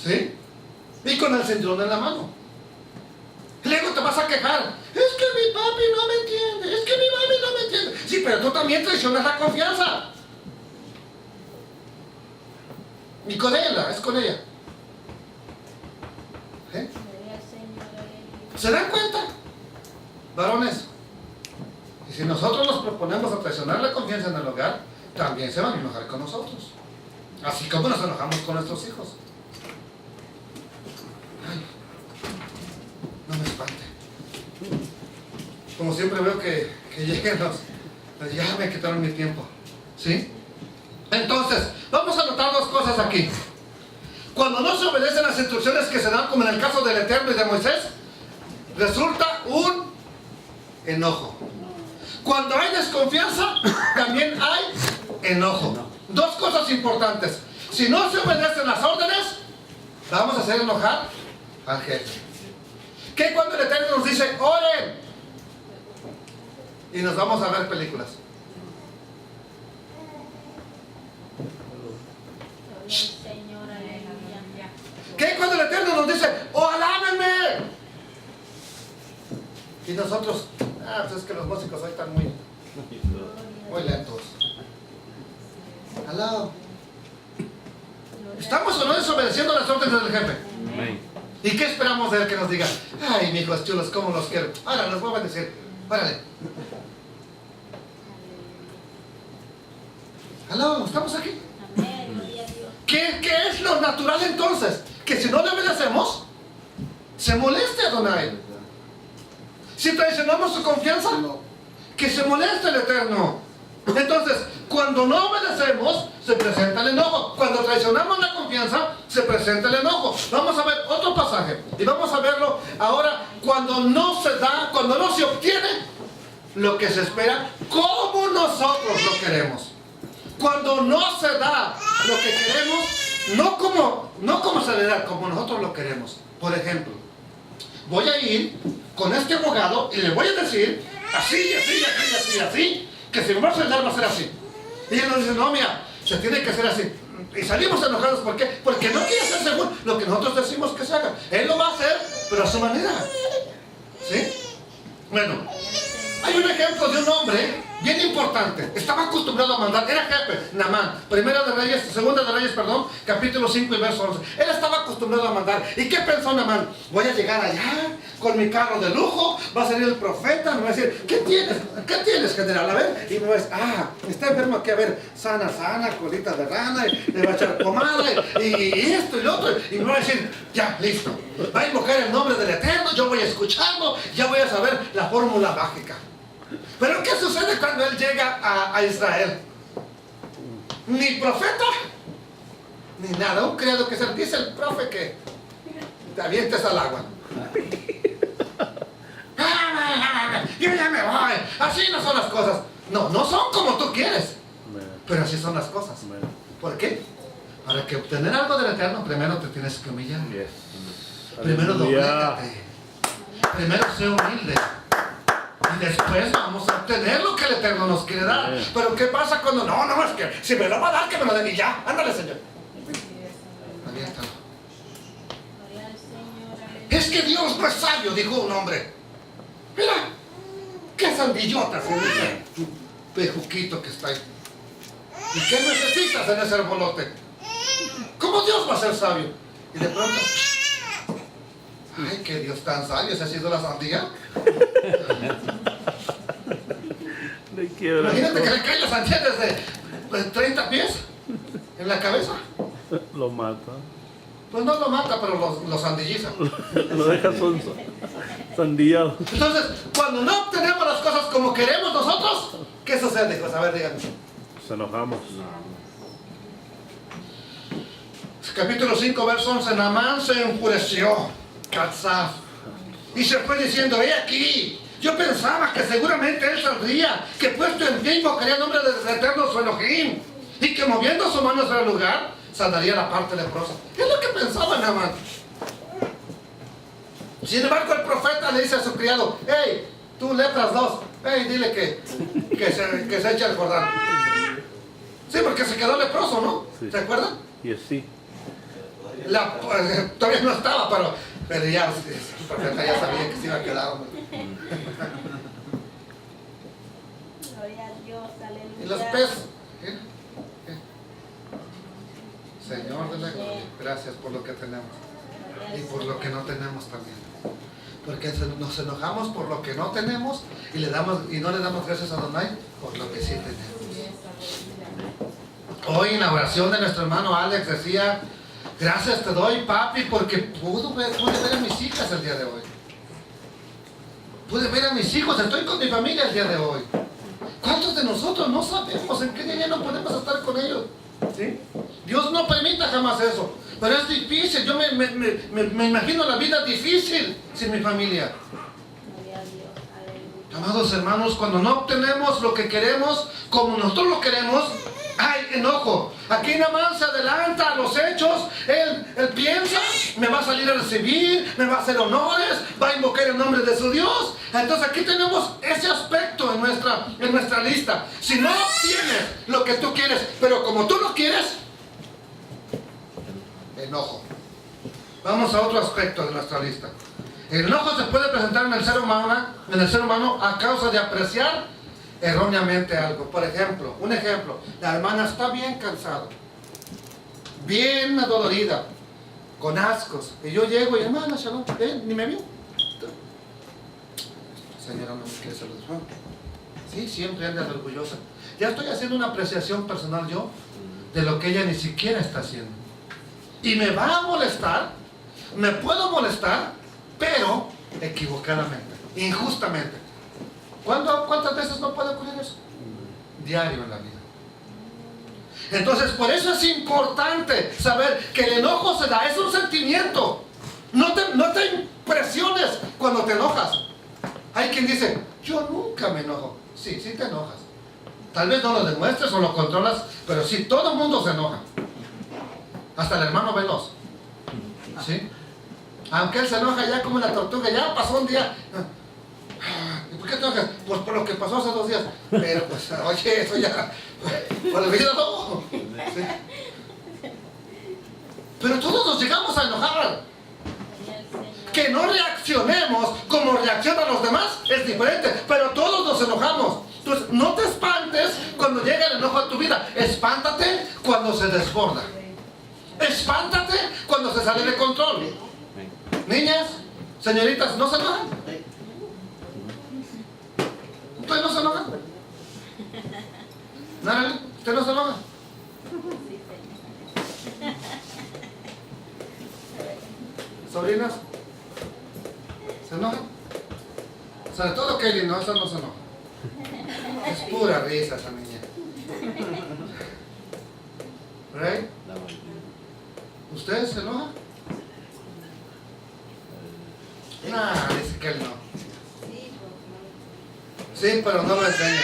¿Sí? Y con el cinturón en la mano. Luego te vas a quejar. Es que mi papi no me entiende, es que mi mami no me entiende. Sí, pero tú también traicionas la confianza. Y con ella, es con ella. ¿Eh? ¿Se dan cuenta? Varones, y si nosotros nos proponemos a traicionar la confianza en el hogar, también se van a enojar con nosotros. Así como nos enojamos con nuestros hijos. Ay, no me espante. Como siempre veo que llegan ya me quitaron mi tiempo. ¿Sí? Entonces, vamos a notar dos cosas aquí. Cuando no se obedecen las instrucciones que se dan, como en el caso del Eterno y de Moisés, resulta un enojo. Cuando hay desconfianza, también hay enojo. Dos cosas importantes. Si no se obedecen las órdenes, vamos a hacer enojar al jefe. ¿Qué cuando el Eterno nos dice, oren? Y nos vamos a ver películas. Señor, aleluya. ¿Qué cuando el Eterno nos dice, oh, alábenme? Y nosotros, pues es que los músicos hoy están muy lentos. Aló. ¿Estamos o no desobedeciendo las órdenes del jefe? Amén. ¿Y qué esperamos de él que nos diga? Ay, mis hijos chulos, cómo los quiero. Ahora los voy a decir. Órale. Aló, ¿estamos aquí? Amén, gloria a Dios. ¿Qué es lo natural entonces? Que si no le obedecemos, se moleste Adonai. Si traicionamos su confianza, que se moleste el Eterno. Entonces, cuando no obedecemos, se presenta el enojo. Cuando traicionamos la confianza, se presenta el enojo. Vamos a ver otro pasaje. Y vamos a verlo ahora cuando no se da, cuando no se obtiene lo que se espera, como nosotros lo queremos. Cuando no se da lo que queremos, no como se le da, como nosotros lo queremos. Por ejemplo, voy a ir con este abogado y le voy a decir así, que si me va a dar va a ser así. Y él nos dice, no, mira, se tiene que hacer así. Y salimos enojados, ¿por qué? Porque no quiere hacer según lo que nosotros decimos que se haga. Él lo va a hacer, pero a su manera. ¿Sí? Bueno, hay un ejemplo de un hombre bien importante. Estaba acostumbrado a mandar, era jefe, Naamán. Segunda de Reyes, capítulo 5 y verso 11. Él estaba acostumbrado a mandar. ¿Y qué pensó Naamán? Voy a llegar allá con mi carro de lujo, va a salir el profeta, me va a decir, ¿qué tienes, general? A ver, y me va a decir, está enfermo aquí, a ver, sana, colita de rana, y le va a echar pomada, y esto y lo otro, y me va a decir, ya, listo. Va a invocar el nombre del Eterno, yo voy a escucharlo, ya voy a saber la fórmula mágica. Pero ¿qué sucede cuando él llega a Israel? Ni profeta, ni nada. Un criado que se le dice el profe que te avientes al agua. Yo ya me voy. Así no son las cosas. No son como tú quieres. Pero así son las cosas. ¿Por qué? Para que obtener algo del Eterno, primero te tienes que humillar. Primero doblégate. Primero sé humilde. Y después vamos a obtener lo que el Eterno nos quiere dar. Pero ¿qué pasa cuando no, es que si me lo va a dar, que me lo dé y ya? Ándale, Señor. Aviéntalo. Es que Dios no es sabio, dijo un hombre. Mira, qué sandillota se dice tu pejuquito que está ahí. ¿Y qué necesitas en ese arbolote? ¿Cómo Dios va a ser sabio? Y de pronto, ay, qué Dios tan sabio, ¿se ha sido la sandía? Imagínate que le cae la sandía desde 30 pies en la cabeza. Lo mata. Pues no lo mata, pero lo sandilliza. Lo deja sandillado. Entonces, cuando no obtenemos las cosas como queremos nosotros, ¿qué sucede, hijos? A ver, díganme. Nos enojamos. Capítulo 5, verso 11. Naamán se enfureció, Katzaf, y se fue diciendo, he aquí, yo pensaba que seguramente él saldría, que puesto en pie invocaría el nombre del Eterno su Elohim, y que moviendo su mano hacia el lugar, saldría la parte leprosa. ¿Qué es lo que pensaba Naamán? Sin embargo, el profeta le dice a su criado, hey, tú lepras 2, hey, dile que se eche al Jordán. Sí, porque se quedó leproso, ¿no? Sí. ¿Se acuerdan? Y así. Todavía no estaba, pero ya el profeta ya sabía que se iba a quedar. Gloria a Dios, aleluya. Y los peces. Señor de la gloria, gracias por lo que tenemos y por lo que no tenemos también. Porque nos enojamos por lo que no tenemos y no le damos gracias a Adonai por lo que sí tenemos. Hoy en la oración de nuestro hermano Alex decía, gracias te doy, papi, porque pude ver a mis hijas el día de hoy. Pude ver a mis hijos, estoy con mi familia el día de hoy. ¿Cuántos de nosotros no sabemos en qué día no podemos estar con ellos? ¿Sí? Dios no permita jamás eso. Pero es difícil, yo me imagino la vida difícil sin mi familia. Gloria a Dios. Aleluya. Amados hermanos, cuando no obtenemos lo que queremos como nosotros lo queremos, hay enojo. Aquí Naamán se adelanta a los hechos. Él piensa, me va a salir a recibir, me va a hacer honores, va a invocar el nombre de su Dios. Entonces aquí tenemos ese aspecto en nuestra lista. Si no tienes lo que tú quieres, pero como tú lo quieres, enojo. Vamos a otro aspecto de nuestra lista. El enojo se puede presentar en el ser humano a causa de apreciar erróneamente algo. Por ejemplo, la hermana está bien cansada, bien adolorida, con ascos, y yo llego y hermana, shalom, ven, ni me vio. Señora, no me quiere saludar. Sí, siempre anda orgullosa. Ya estoy haciendo una apreciación personal yo de lo que ella ni siquiera está haciendo. Y me va a molestar, me puedo molestar, pero equivocadamente, injustamente. ¿Cuántas veces no puede ocurrir eso? Diario en la vida. Entonces, por eso es importante saber que el enojo se da, es un sentimiento. No te impresiones cuando te enojas. Hay quien dice, yo nunca me enojo. Sí te enojas. Tal vez no lo demuestres o lo controlas, pero sí, todo el mundo se enoja. Hasta el hermano veloz. ¿Sí? Aunque él se enoja ya como la tortuga, ya pasó un día. ¿Y por qué te enojas? Pues por lo que pasó hace 2 días. Pero pues, oye, eso ya, olvídalo. ¿Sí? Pero todos nos llegamos a enojar. Que no reaccionemos como reaccionan los demás es diferente, pero todos nos enojamos. Entonces, no te espantes cuando llega el enojo a tu vida. Espántate cuando se desborda. Espántate cuando se sale de control. Niñas, señoritas, ¿no se enojan? ¿Ustedes no se enojan? ¿Nara? ¿Usted no se enoja? ¿Sobrinas? ¿Se enojan? Sobre todo Kelly, no, esa no se enoja. Es pura risa esa niña. ¿Right? ¿Ustedes se enojan? No, dice que él no. Sí, pero no lo enseña.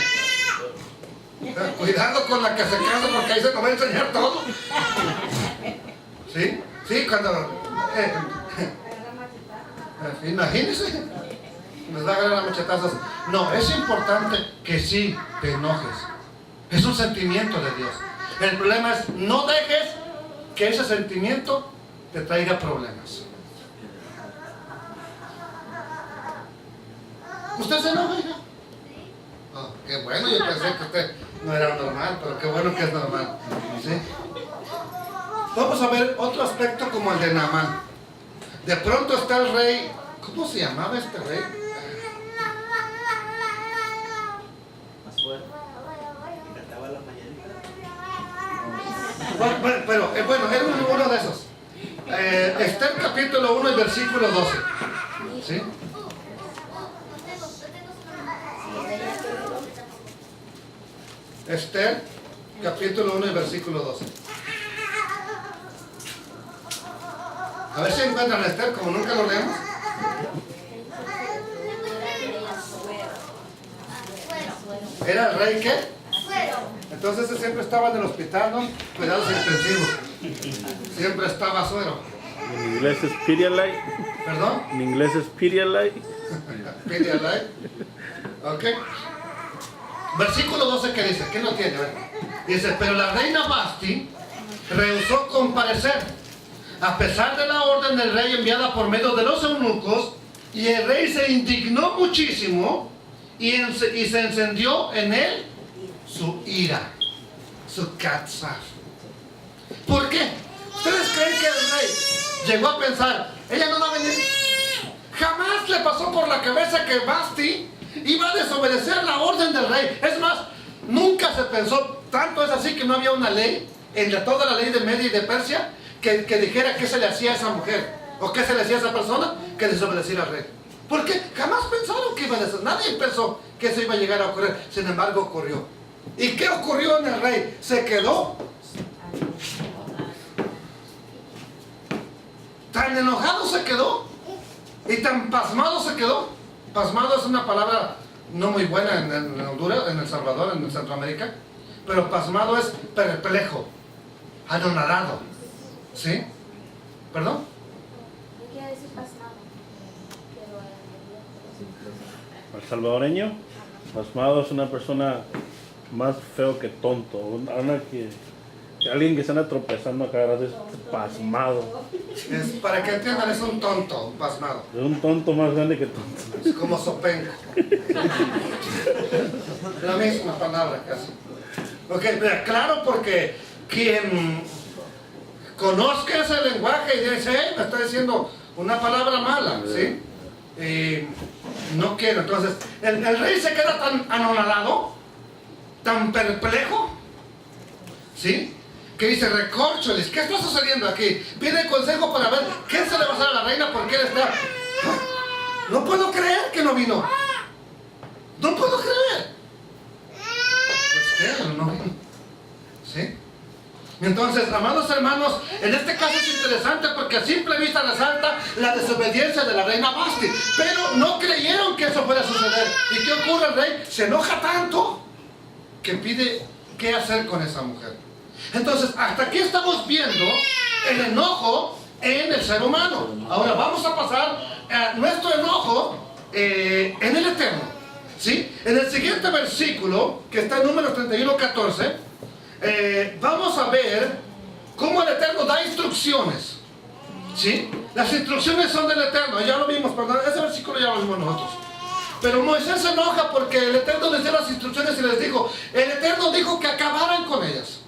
Cuidado con la que se casa porque ahí se nos va a enseñar todo. ¿Sí? Sí, cuando... imagínense. Nos va a agarrar a machetazos. No, es importante que sí te enojes. Es un sentimiento de Dios. El problema es no dejes que ese sentimiento te traiga problemas. ¿Usted se enoja, hija? Oh, qué bueno, yo pensé que usted no era normal, pero qué bueno que es normal. ¿Sí? Vamos a ver otro aspecto como el de Naamán. De pronto está el rey. ¿Cómo se llamaba este rey? Bueno, era uno de esos. Esther capítulo 1 y versículo 12. ¿Sí? Esther capítulo 1 y versículo 12. A ver si encuentran a Esther, como nunca lo leemos. ¿Era el rey qué? Entonces ese siempre estaba en el hospital, ¿no? Cuidados intensivos. Siempre estaba suero. En inglés es Pedialyte. ¿Perdón? En inglés es Pedialyte. Pedialyte. Ok. Versículo 12, ¿qué dice? ¿Quién lo tiene? Dice, pero la reina Vasti rehusó comparecer, a pesar de la orden del rey enviada por medio de los eunucos, y el rey se indignó muchísimo y se encendió en él su ira, su katzaf. ¿Por qué? ¿Ustedes creen que el rey llegó a pensar, ella no va a venir? Jamás le pasó por la cabeza que Vasti iba a desobedecer la orden del rey. Es más, nunca se pensó, tanto es así que no había una ley toda la ley de Media y de Persia que dijera qué se le hacía a esa mujer o qué se le hacía a esa persona que desobedeciera al rey. Porque jamás pensaron que iba a decir, nadie pensó que eso iba a llegar a ocurrir, sin embargo ocurrió. ¿Y qué ocurrió en el rey? Se quedó tan enojado, se quedó, y tan pasmado se quedó. Pasmado es una palabra no muy buena en Honduras, en El Salvador, en Centroamérica, pero pasmado es perplejo, anonadado, ¿sí? ¿Perdón? ¿Qué quiere decir pasmado? El salvadoreño, pasmado es una persona más feo que tonto. Alguien que se anda tropezando cada rato es pasmado. Es, para que entiendan, es un tonto, un pasmado. Es un tonto más grande que tonto. Es como sopenco. La misma palabra casi. Ok, pero claro, porque quien conozca ese lenguaje y dice, me está diciendo una palabra mala, ¿sí? No quiero. Entonces, el rey se queda tan anonadado, tan perplejo, ¿sí? Que dice, recórcholes, ¿qué está sucediendo aquí? Pide consejo para ver qué se le va a hacer a la reina porque él está... No puedo creer que no vino. No puedo creer. Pues qué, no vino. ¿Sí? Entonces, amados hermanos, en este caso es interesante porque a simple vista resalta la desobediencia de la reina Vasti. Pero no creyeron que eso fuera a suceder. ¿Y qué ocurre? El rey se enoja tanto que pide qué hacer con esa mujer. Entonces, hasta aquí estamos viendo el enojo en el ser humano. Ahora vamos a pasar a nuestro enojo en el Eterno, ¿sí? En el siguiente versículo, que está en Números 31:14, vamos a ver cómo el Eterno da instrucciones, ¿sí? Las instrucciones son del Eterno, ya lo vimos, perdón, ese versículo ya lo vimos nosotros. Pero Moisés se enoja porque el Eterno les dio las instrucciones y les dijo, el Eterno dijo que acabaran con ellas.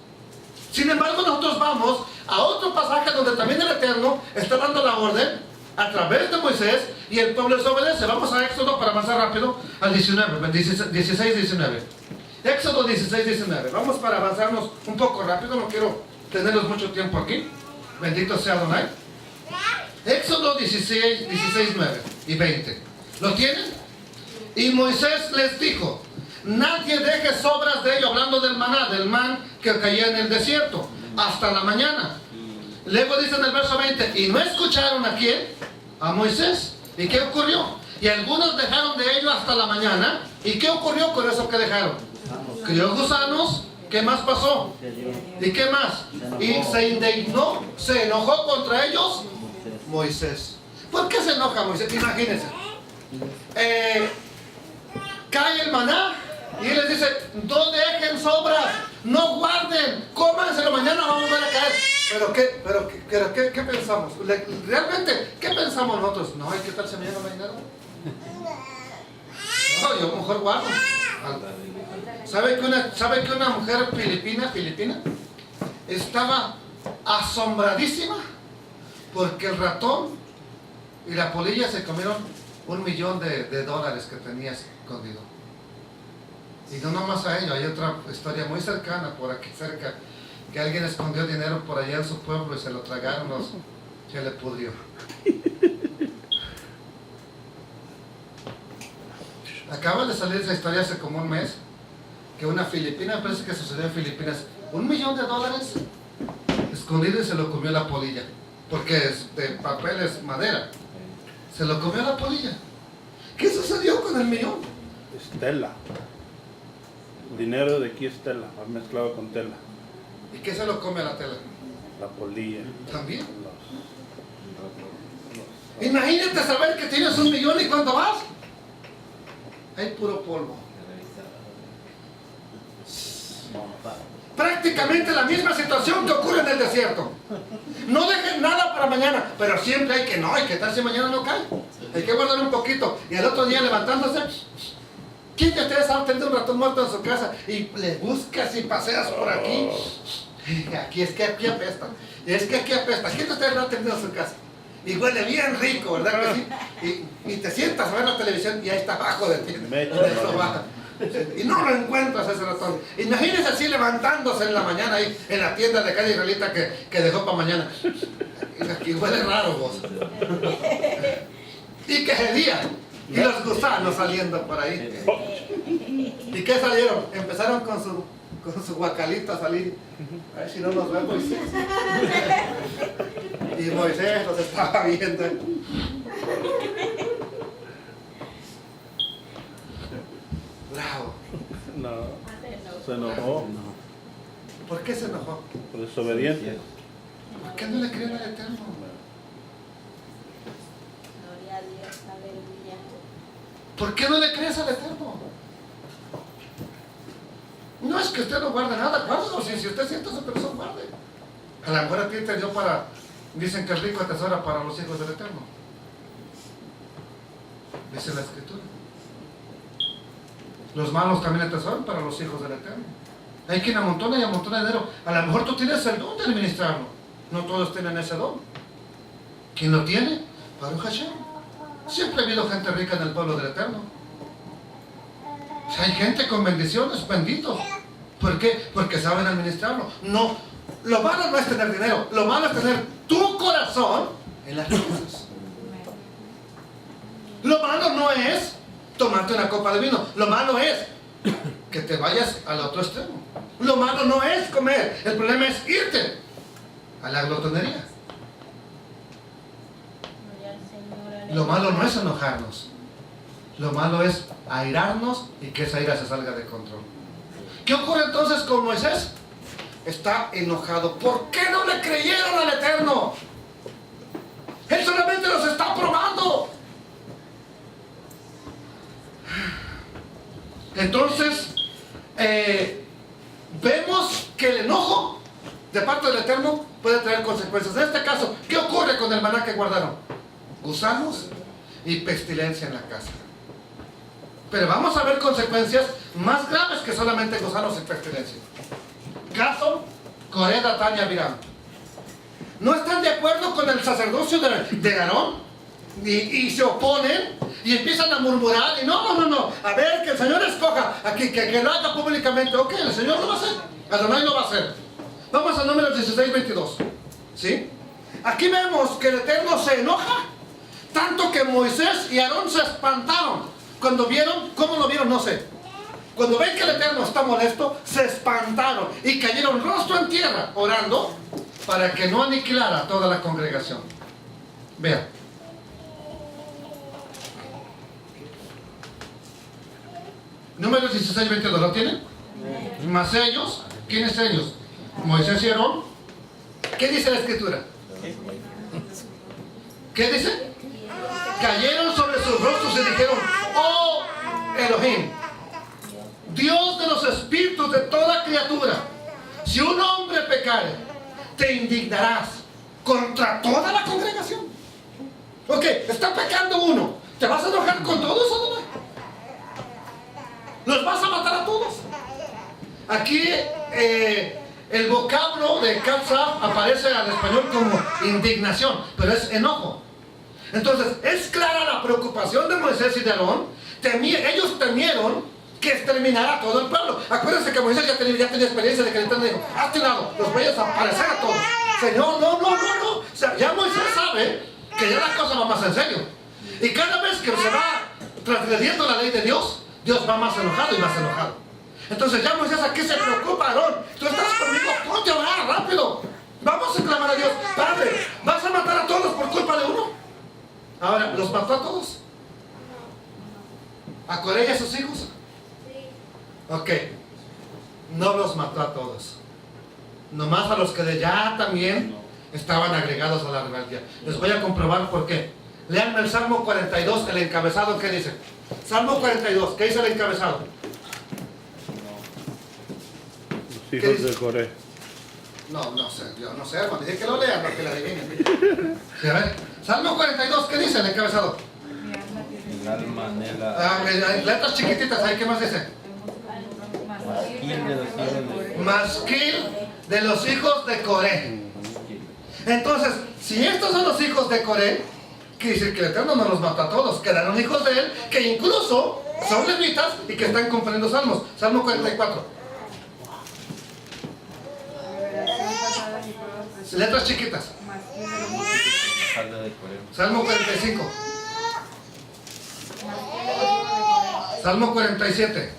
Sin embargo, nosotros vamos a otro pasaje donde también el Eterno está dando la orden a través de Moisés y el pueblo desobedece. Vamos a Éxodo para avanzar rápido al 16-19. Éxodo 16-19. Vamos para avanzarnos un poco rápido, no quiero tenerlos mucho tiempo aquí. Bendito sea Adonai. Éxodo 16, 9 y 20. ¿Lo tienen? Y Moisés les dijo, nadie deje sobras de ello, hablando del maná, del man que caía en el desierto, hasta la mañana. Luego dice en el verso 20, y no escucharon a quién, a Moisés. ¿Y qué ocurrió? Y algunos dejaron de ello hasta la mañana. ¿Y qué ocurrió con eso que dejaron? Crió gusanos. ¿Qué más pasó? ¿Y qué más? Y se indignó, se enojó contra ellos Moisés. ¿Por qué se enoja Moisés? Imagínense. Cae el maná y él les dice, no dejen sobras, no guarden, cómanselo, mañana va a volver a caer. ¿Qué pensamos? ¿Realmente qué pensamos nosotros? No, ¿qué tal si mañana no hay nada? No, yo mejor guardo. ¿Sabe que una mujer filipina estaba asombradísima porque el ratón y la polilla se comieron $1 millón de dólares que tenía escondido? Y no nomás a ello, hay otra historia muy cercana por aquí cerca, que alguien escondió dinero por allá en su pueblo y se lo tragaron se le pudrió. Acaba de salir esa historia hace como un mes, que una filipina, parece que sucedió en Filipinas, $1 millón de dólares escondido y se lo comió la polilla, porque es de papel, es madera, se lo comió la polilla. ¿Qué sucedió con el millón? Es tela. Dinero de aquí es tela, mezclado con tela. ¿Y qué se lo come a la tela? La polilla. ¿También? Imagínate saber que tienes $1 millón y cuando vas, hay puro polvo. Prácticamente la misma situación que ocurre en el desierto. No dejen nada para mañana, pero siempre hay que tal si mañana no cae. Hay que guardar un poquito y el otro día levantándose. ¿Quién de ustedes ha tenido un ratón muerto en su casa y le buscas y paseas por aquí? Aquí apesta. Es que aquí apesta. ¿Quién de ustedes lo ha tenido en su casa? Y huele bien rico, ¿verdad que sí? Y te sientas a ver la televisión y ahí está abajo de ti. Y no lo encuentras ese ratón. Imagínense así levantándose en la mañana ahí en la tienda de calle israelita que dejó para mañana. Y aquí huele raro vos. Y que hedía. Y los gusanos saliendo por ahí. ¿Y qué salieron? Empezaron con su guacalito a salir. A ver si no nos ve Moisés. Y Moisés los estaba viendo. Bravo. No, se enojó. ¿Por qué se enojó? Por desobediente. ¿Por qué no le creen al Eterno? Gloria a Dios, aleluya. ¿Por qué no le crees al Eterno? No es que usted no guarde nada, guárdalo. Si usted siente su corazón, guarde. A lo mejor a ti te dio para... Dicen que el rico atesora para los hijos del Eterno. Dice la Escritura. Los malos también atesoran para los hijos del Eterno. Hay quien amontona y amontona dinero. A lo mejor tú tienes el don de administrarlo. No todos tienen ese don. ¿Quién lo tiene? Baruch Hashem. Siempre ha habido gente rica en el pueblo del Eterno. O sea, hay gente con bendiciones, bendito. ¿Por qué? Porque saben administrarlo. No, lo malo no es tener dinero. Lo malo es tener tu corazón en las cosas. Lo malo no es tomarte una copa de vino. Lo malo es que te vayas al otro extremo. Lo malo no es comer. El problema es irte a la glotonería. Gloria al Señor, aleluya. Lo malo no es enojarnos. Lo malo es airarnos y que esa ira se salga de control. ¿Qué ocurre entonces con Moisés? Está enojado. ¿Por qué no le creyeron al Eterno? Él solamente los está probando. Entonces, vemos que el enojo de parte del Eterno puede traer consecuencias. En este caso, ¿qué ocurre con el maná que guardaron? Gusanos y pestilencia en la casa. Pero vamos a ver consecuencias más graves que solamente gusanos y pestilencia. Caso, Coré, Datán y Abiram. No están de acuerdo con el sacerdocio de Aarón y se oponen y empiezan a murmurar y no, a ver, que el Señor escoja, aquí, que lo haga públicamente. Ok, el Señor lo va a hacer, Adonai lo va a hacer. Vamos a Números 16, 22. ¿Sí? Aquí vemos que el Eterno se enoja, tanto que Moisés y Aarón se espantaron. Cuando vieron, ¿cómo lo vieron? No sé. Cuando ven que el Eterno está molesto, se espantaron y cayeron rostro en tierra, orando para que no aniquilara a toda la congregación. Vean. Números 16, 22, ¿lo tienen? Más ellos, ¿quiénes ellos? Moisés y Aarón. ¿Qué dice la Escritura? ¿Qué dice? Cayeron sobre sus rostros y dijeron: oh Elohim, Dios de los espíritus de toda criatura, si un hombre pecare, te indignarás contra toda la congregación. Ok, está pecando uno, ¿te vas a enojar con todos o no? ¿Los vas a matar a todos? Aquí el vocablo de Katza aparece al español como indignación, pero es enojo. Entonces, es clara la preocupación de Moisés y de Aarón. Ellos temieron que exterminara a todo el pueblo. Acuérdense que Moisés ya tenía experiencia de que el Eterno dijo: hazte un lado, los voy a desaparecer a todos. Señor, no. O sea, ya Moisés sabe que ya la cosa va más en serio. Y cada vez que se va transgrediendo la ley de Dios, Dios va más enojado y más enojado. Entonces ya Moisés aquí se preocupa: Aarón, tú estás conmigo, ponte a orar rápido. Vamos a clamar a Dios: Padre, ¿vas a matar a todos por culpa de uno? Ahora, ¿los mató a todos? ¿A Coré y a sus hijos? Ok, no los mató a todos. Nomás a los que de ya también estaban agregados a la rebeldía. Les voy a comprobar por qué. Leanme el Salmo 42, el encabezado, ¿qué dice? Salmo 42, ¿qué dice el encabezado? Los hijos de Coré. No sé, yo no sé, hermano. Dije que lo lean, no que la adivinen. Sí, a ver, Salmo 42, ¿qué dice el encabezado? El alma anhela. Letras chiquititas, ahí, ¿qué más dice? Masquil de los hijos de Coré. Entonces, si estos son los hijos de Coré, que dice que el Eterno no los mató a todos, quedaron hijos de Él, que incluso son levitas y que están componiendo salmos. Salmo 44. Letras chiquitas. Salmo 45. Salmo 47.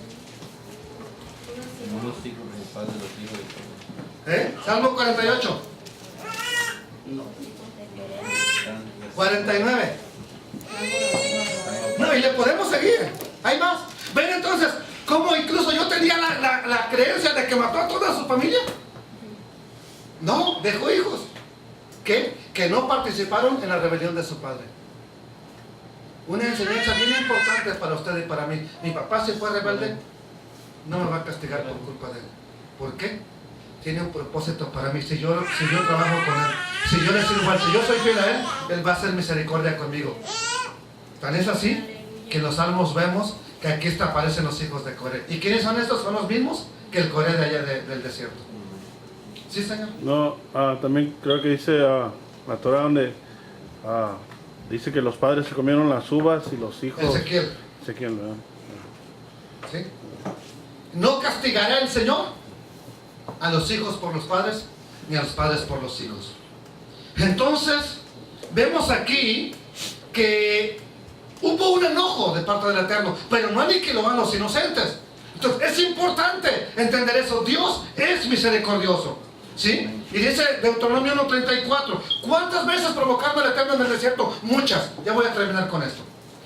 Salmo 48. 49. No, y le podemos seguir. Hay más. ¿Ven entonces cómo incluso yo tenía la creencia de que mató a toda su familia? No, dejó hijos que no participaron en la rebelión de su padre. Una enseñanza bien importante para usted y para mí. Mi papá, si fue rebelde, no me va a castigar por culpa de él. ¿Por qué? Tiene un propósito para mí. Si yo trabajo con él, si yo le sirvo a él, si yo soy fiel a él, él va a hacer misericordia conmigo. Tan es así que en los salmos vemos que aquí aparecen los hijos de Coré. ¿Y quiénes son estos? Son los mismos que el Coré de allá del desierto. ¿Sí, señor? No, también creo que dice la Torah donde dice que los padres se comieron las uvas y los hijos... Ezequiel, ¿verdad? ¿sí? No castigará el Señor a los hijos por los padres, ni a los padres por los hijos. Entonces, vemos aquí que hubo un enojo de parte del Eterno, pero no aniquiló a los inocentes. Entonces, es importante entender eso. Dios es misericordioso, ¿sí? Y dice Deuteronomio 1:34, ¿cuántas veces provocaron al Eterno en el desierto? Muchas. Ya voy a terminar con esto.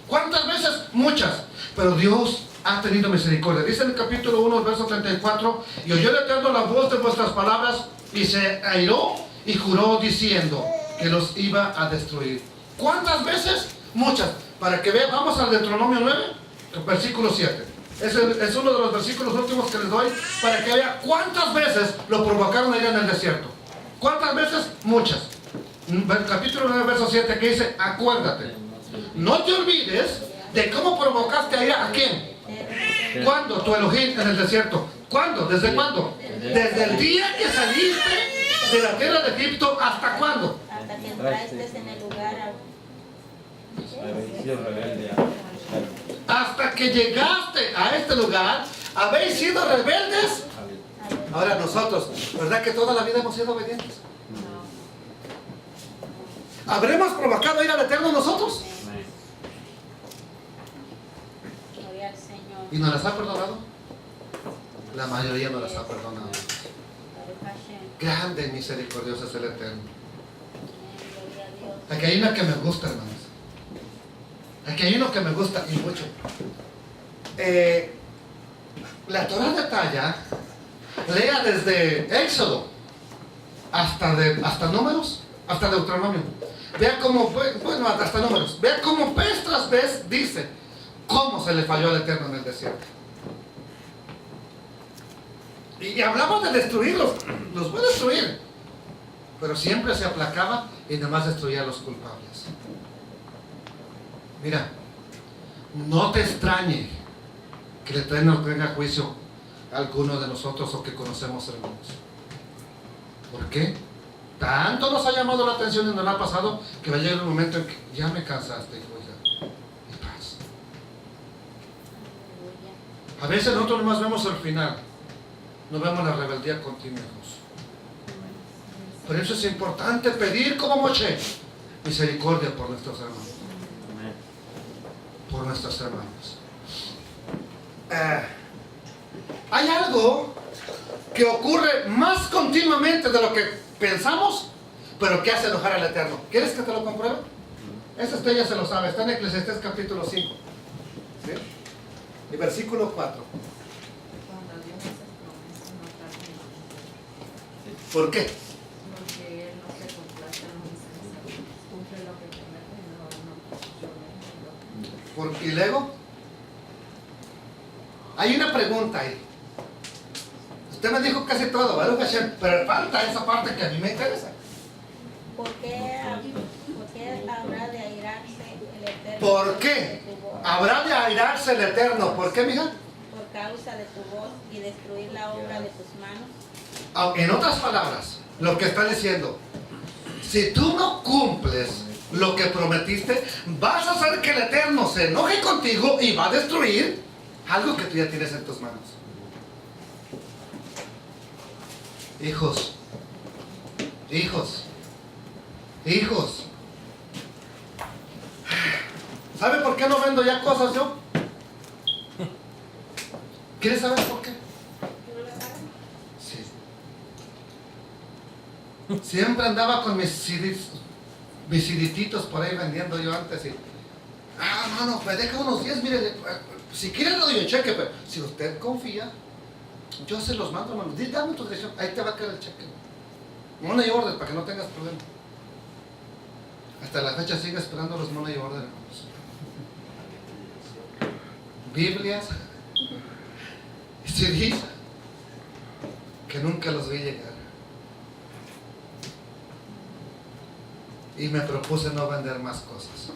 ¿Cuántas veces? Muchas. Pero Dios ha tenido misericordia. Dice en el capítulo 1, verso 34, y oyó el Eterno la voz de vuestras palabras, y se airó y juró diciendo que los iba a destruir. ¿Cuántas veces? Muchas. Para que vean, vamos al Deuteronomio 9, versículo 7. Es uno de los versículos últimos que les doy para que vean cuántas veces lo provocaron allá en el desierto. ¿Cuántas veces? Muchas. Capítulo 9, verso 7, que dice, acuérdate, no te olvides de cómo provocaste a ir a quién. ¿Cuándo? Tu Elohim en el desierto. ¿Cuándo? ¿Desde cuándo? Desde el día que saliste de la tierra de Egipto, ¿hasta cuándo? Hasta que entraste en el lugar. Hasta que llegaste a este lugar, habéis sido rebeldes. Ahora nosotros, ¿verdad que toda la vida hemos sido obedientes? ¿Habremos provocado ir al Eterno nosotros? Gloria al Señor. ¿Y nos las ha perdonado? La mayoría nos las ha perdonado. Grande y misericordioso es el Eterno. Gloria a Dios. Aquí hay una que me gusta, hermanos. Aquí hay uno que me gusta y mucho. La Torah detalla, lea desde Éxodo hasta Números, hasta Deuteronomio. Vea cómo, bueno, hasta Números. Vea cómo vez tras vez dice cómo se le falló al Eterno en el desierto. Y hablaba de destruirlos. Los voy a destruir. Pero siempre se aplacaba y nada más destruía a los culpables. Mira, no te extrañe que el Eterno tenga juicio a alguno de nosotros o que conocemos hermanos. ¿Por qué? Tanto nos ha llamado la atención y nos ha pasado que va a llegar un momento en que ya me cansaste, hijo, ya. Y paz. A veces nosotros nomás vemos el final, no vemos la rebeldía continua. Por eso es importante pedir como Moshe misericordia por nuestros hermanos. Por nuestros hermanos. Hay algo que ocurre más continuamente de lo que pensamos, pero que hace enojar al Eterno. ¿Quieres que te lo compruebe? Esa estrella se lo sabe, está en Eclesiastés capítulo 5. ¿Sí? Y versículo 4. ¿Por qué? Porque él no se complace en mis pensamientos, cumple lo que promete y no Porque luego hay una pregunta ahí. Usted me dijo casi todo, ¿verdad, Hashem? Pero falta esa parte que a mí me interesa. ¿Por qué habrá de airarse el Eterno? ¿Por qué habrá de airarse el Eterno? ¿Por qué, mija? Por causa de tu voz y destruir la obra de tus manos. En otras palabras, lo que está diciendo, si tú no cumples lo que prometiste, vas a hacer que el Eterno se enoje contigo y va a destruir algo que tú ya tienes en tus manos. Hijos, hijos, hijos. ¿Sabe por qué no vendo ya cosas yo? ¿Quieres saber por qué? Sí. Siempre andaba con mis CDtitos por ahí vendiendo yo antes y... mano, me deja unos 10, mire, si quiere le doy un cheque, pero si usted confía, yo se los mando, hermano. Dame tu dirección, ahí te va a caer el cheque. Money order, para que no tengas problema. Hasta la fecha sigue esperando los money order, hermanos. Biblias, CDs, que nunca los vi llegar. Y me propuse no vender más cosas.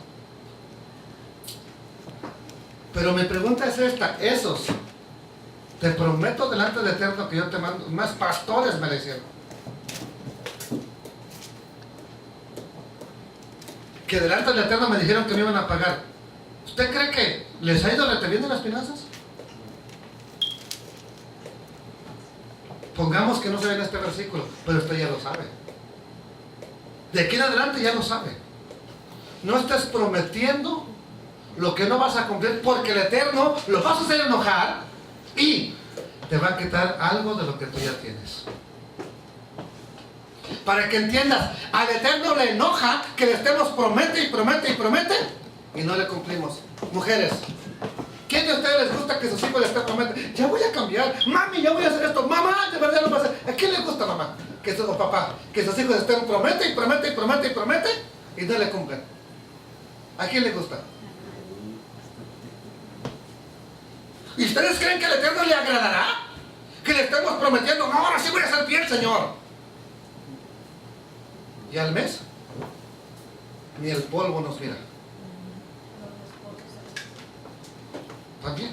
Pero mi pregunta es esta, esos, te prometo delante del Eterno que yo te mando, más pastores me lo hicieron. Que delante del Eterno me dijeron que me iban a pagar. ¿Usted cree que les ha ido reteniendo las finanzas? Pongamos que no se ve en este versículo, pero usted ya lo sabe. De aquí en adelante ya lo sabe. No estés prometiendo lo que no vas a cumplir, porque el Eterno lo vas a hacer enojar y te va a quitar algo de lo que tú ya tienes. Para que entiendas, al Eterno le enoja que le estemos promete y promete y promete y no le cumplimos. Mujeres, ¿quién de ustedes les gusta que sus hijos les estén prometiendo? Ya voy a cambiar, mami, ya voy a hacer esto, mamá, de verdad lo voy a hacer? ¿A quién le gusta, mamá? O papá, que sus hijos estén promete y promete y promete y promete y no le cumplen. ¿A quién le gusta? ¿Y ustedes creen que el Eterno le agradará? Que le estemos prometiendo, no, ahora sí voy a hacer bien, Señor. Y al mes, ni el polvo nos mira. También.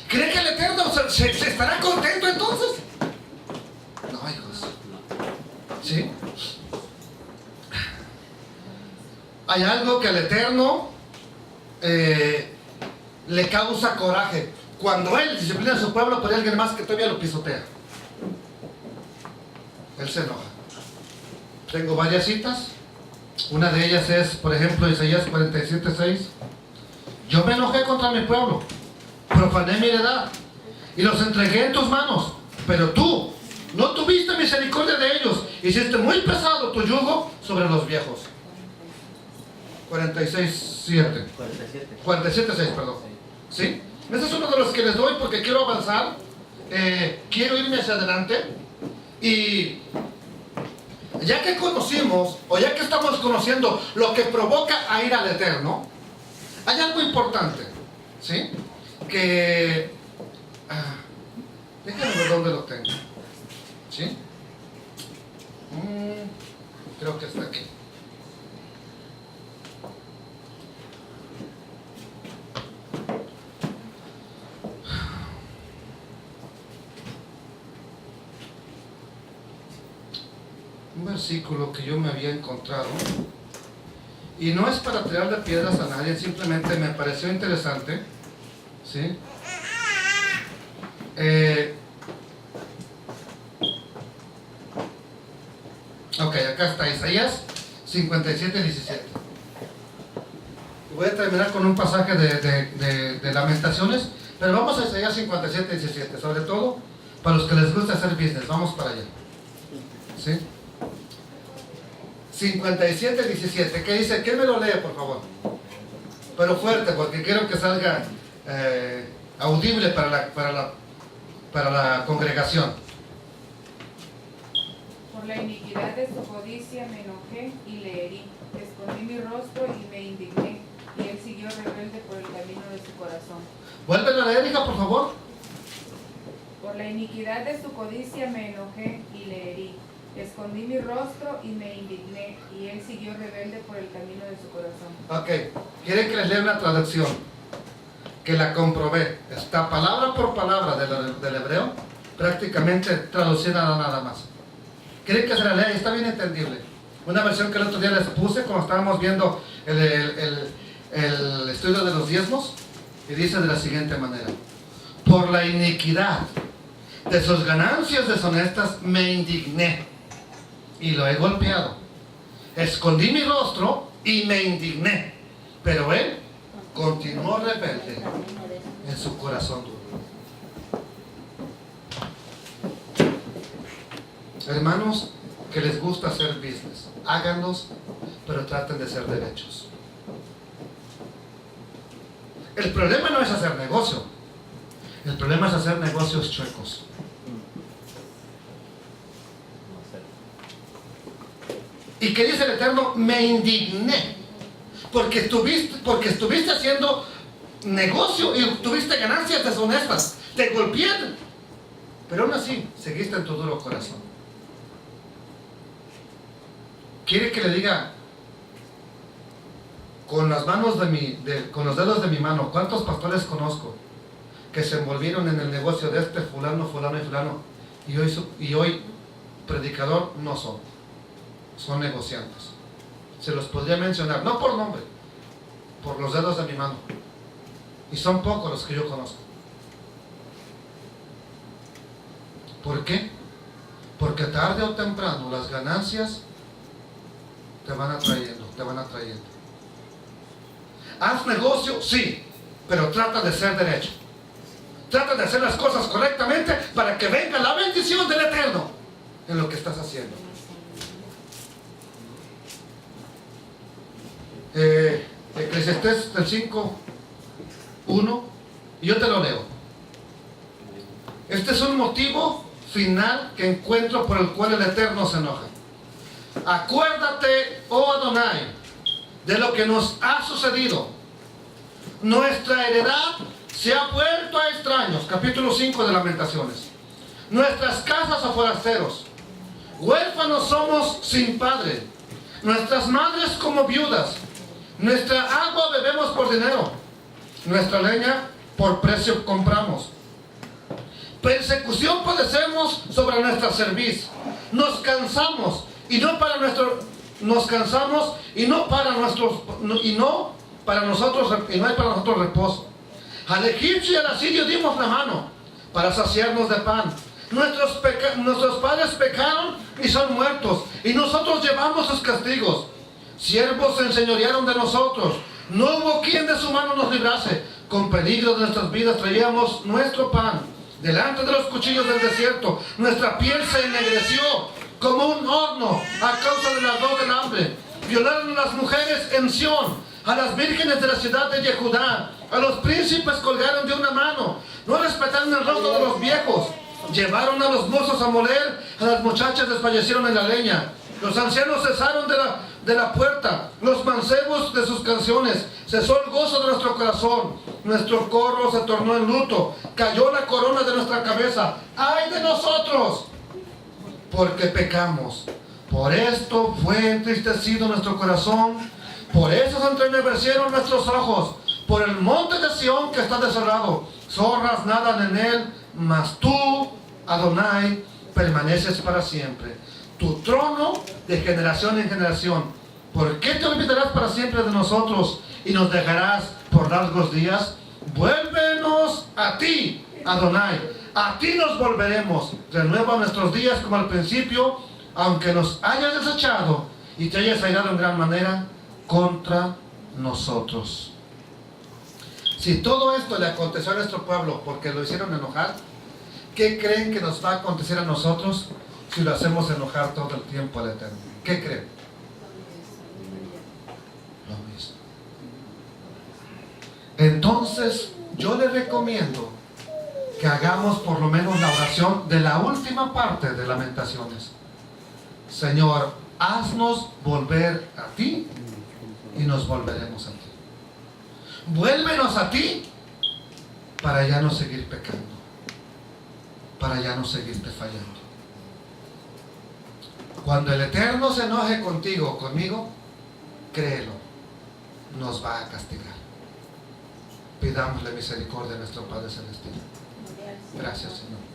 ¿Cree que el Eterno se estará contento entonces? No, hijos. ¿Sí? Hay algo que al Eterno le causa coraje. Cuando Él disciplina a su pueblo, pero hay alguien más que todavía lo pisotea. Él se enoja. Tengo varias citas. Una de ellas es, por ejemplo, Isaías 47:6. Yo me enojé contra mi pueblo, profané mi heredad y los entregué en tus manos, pero tú no tuviste misericordia de ellos, hiciste muy pesado tu yugo sobre los viejos. 46:7. 47:6, perdón. ¿Sí? Ese es uno de los que les doy porque quiero avanzar, quiero irme hacia adelante. Y ya que conocimos, o ya que estamos conociendo lo que provoca a ir al Eterno, hay algo importante, ¿sí? Que... déjenme ver dónde lo tengo, ¿sí? Creo que está aquí. Un versículo que yo me había encontrado, y no es para tirarle piedras a nadie, simplemente me pareció interesante, ¿sí? Ok, acá está Isaías 57:17. Voy a terminar con un pasaje de Lamentaciones, pero vamos a Isaías 57:17, sobre todo para los que les gusta hacer business. Vamos para allá, ¿sí? 57:17, ¿qué dice? ¿Quién me lo lee, por favor? Pero fuerte, porque quiero que salga audible para la congregación. Por la iniquidad de su codicia me enojé y le herí, escondí mi rostro y me indigné, y él siguió rebelde por el camino de su corazón. Vuelven a leer, hija, por favor. Por la iniquidad de su codicia me enojé y le herí, escondí mi rostro y me indigné, y él siguió rebelde por el camino de su corazón. Ok, quieren que les lea una traducción que la comprobé. Está palabra por palabra del hebreo, prácticamente traducida a nada más. ¿Quieren que se la lea? Está bien entendible. Una versión que el otro día les puse cuando estábamos viendo el estudio de los diezmos, y dice de la siguiente manera: por la iniquidad de sus ganancias deshonestas me indigné y lo he golpeado. Escondí mi rostro y me indigné, pero él continuó rebelde en su corazón duro. Hermanos que les gusta hacer business, háganlos, pero traten de ser derechos. El problema no es hacer negocio, el problema es hacer negocios chuecos. ¿Y qué dice el Eterno? Me indigné, porque estuviste haciendo negocio y tuviste ganancias deshonestas, te golpeé, pero aún así seguiste en tu duro corazón. ¿Quiere que le diga con las manos con los dedos de mi mano cuántos pastores conozco que se envolvieron en el negocio de este fulano, fulano y fulano, y hoy predicador no son negociantes? Se los podría mencionar, no por nombre, por los dedos de mi mano, y son pocos los que yo conozco. ¿Por qué? Porque tarde o temprano las ganancias te van atrayendo. Haz negocio, sí, pero trata de ser derecho. Trata de hacer las cosas correctamente para que venga la bendición del Eterno en lo que estás haciendo. Eclesiastés del 5:1, y yo te lo leo. Este es un motivo final que encuentro por el cual el Eterno se enoja. Acuérdate, oh Adonai, de lo que nos ha sucedido. Nuestra heredad se ha vuelto a extraños. Capítulo 5 de Lamentaciones. Nuestras casas a forasteros. Huérfanos somos sin padre. Nuestras madres como viudas. Nuestra agua bebemos por dinero. Nuestra leña por precio compramos. Persecución padecemos sobre nuestra cerviz. Nos cansamos y no para nosotros reposo. Al egipcio y al asirio dimos la mano para saciarnos de pan. Nuestros padres pecaron y son muertos, y nosotros llevamos sus castigos. Siervos se enseñorearon de nosotros, no hubo quien de su mano nos librase. Con peligro de nuestras vidas traíamos nuestro pan delante de los cuchillos del desierto. Nuestra piel se ennegreció como un horno a causa del ardor del hambre. Violaron a las mujeres en Sión, a las vírgenes de la ciudad de Yehudá. A los príncipes colgaron de una mano. No respetaron el rostro de los viejos. Llevaron a los mozos a moler. A las muchachas desfallecieron en la leña. Los ancianos cesaron de la puerta. Los mancebos de sus canciones. Cesó el gozo de nuestro corazón. Nuestro corro se tornó en luto. Cayó la corona de nuestra cabeza. ¡Ay de nosotros! Porque pecamos. Por esto fue entristecido nuestro corazón. Por eso se enternecieron nuestros ojos. Por el monte de Sión que está desolado. Zorras nadan en él. Mas tú, Adonai, permaneces para siempre. Tu trono de generación en generación. ¿Por qué te olvidarás para siempre de nosotros y nos dejarás por largos días? Vuélvenos a ti, Adonai. A ti nos volveremos. Renueva nuestros días como al principio, aunque nos hayas desechado y te hayas airado en gran manera contra nosotros. Si todo esto le aconteció a nuestro pueblo porque lo hicieron enojar, ¿qué creen que nos va a acontecer a nosotros si lo hacemos enojar todo el tiempo al Eterno? ¿Qué creen? Lo mismo. Entonces, yo les recomiendo que hagamos por lo menos la oración de la última parte de Lamentaciones. Señor, haznos volver a ti y nos volveremos a ti. Vuélvenos a ti para ya no seguir pecando, para ya no seguirte fallando. Cuando el Eterno se enoje contigo o conmigo, créelo, nos va a castigar. Pidámosle misericordia a nuestro Padre Celestial. Gracias, Señor.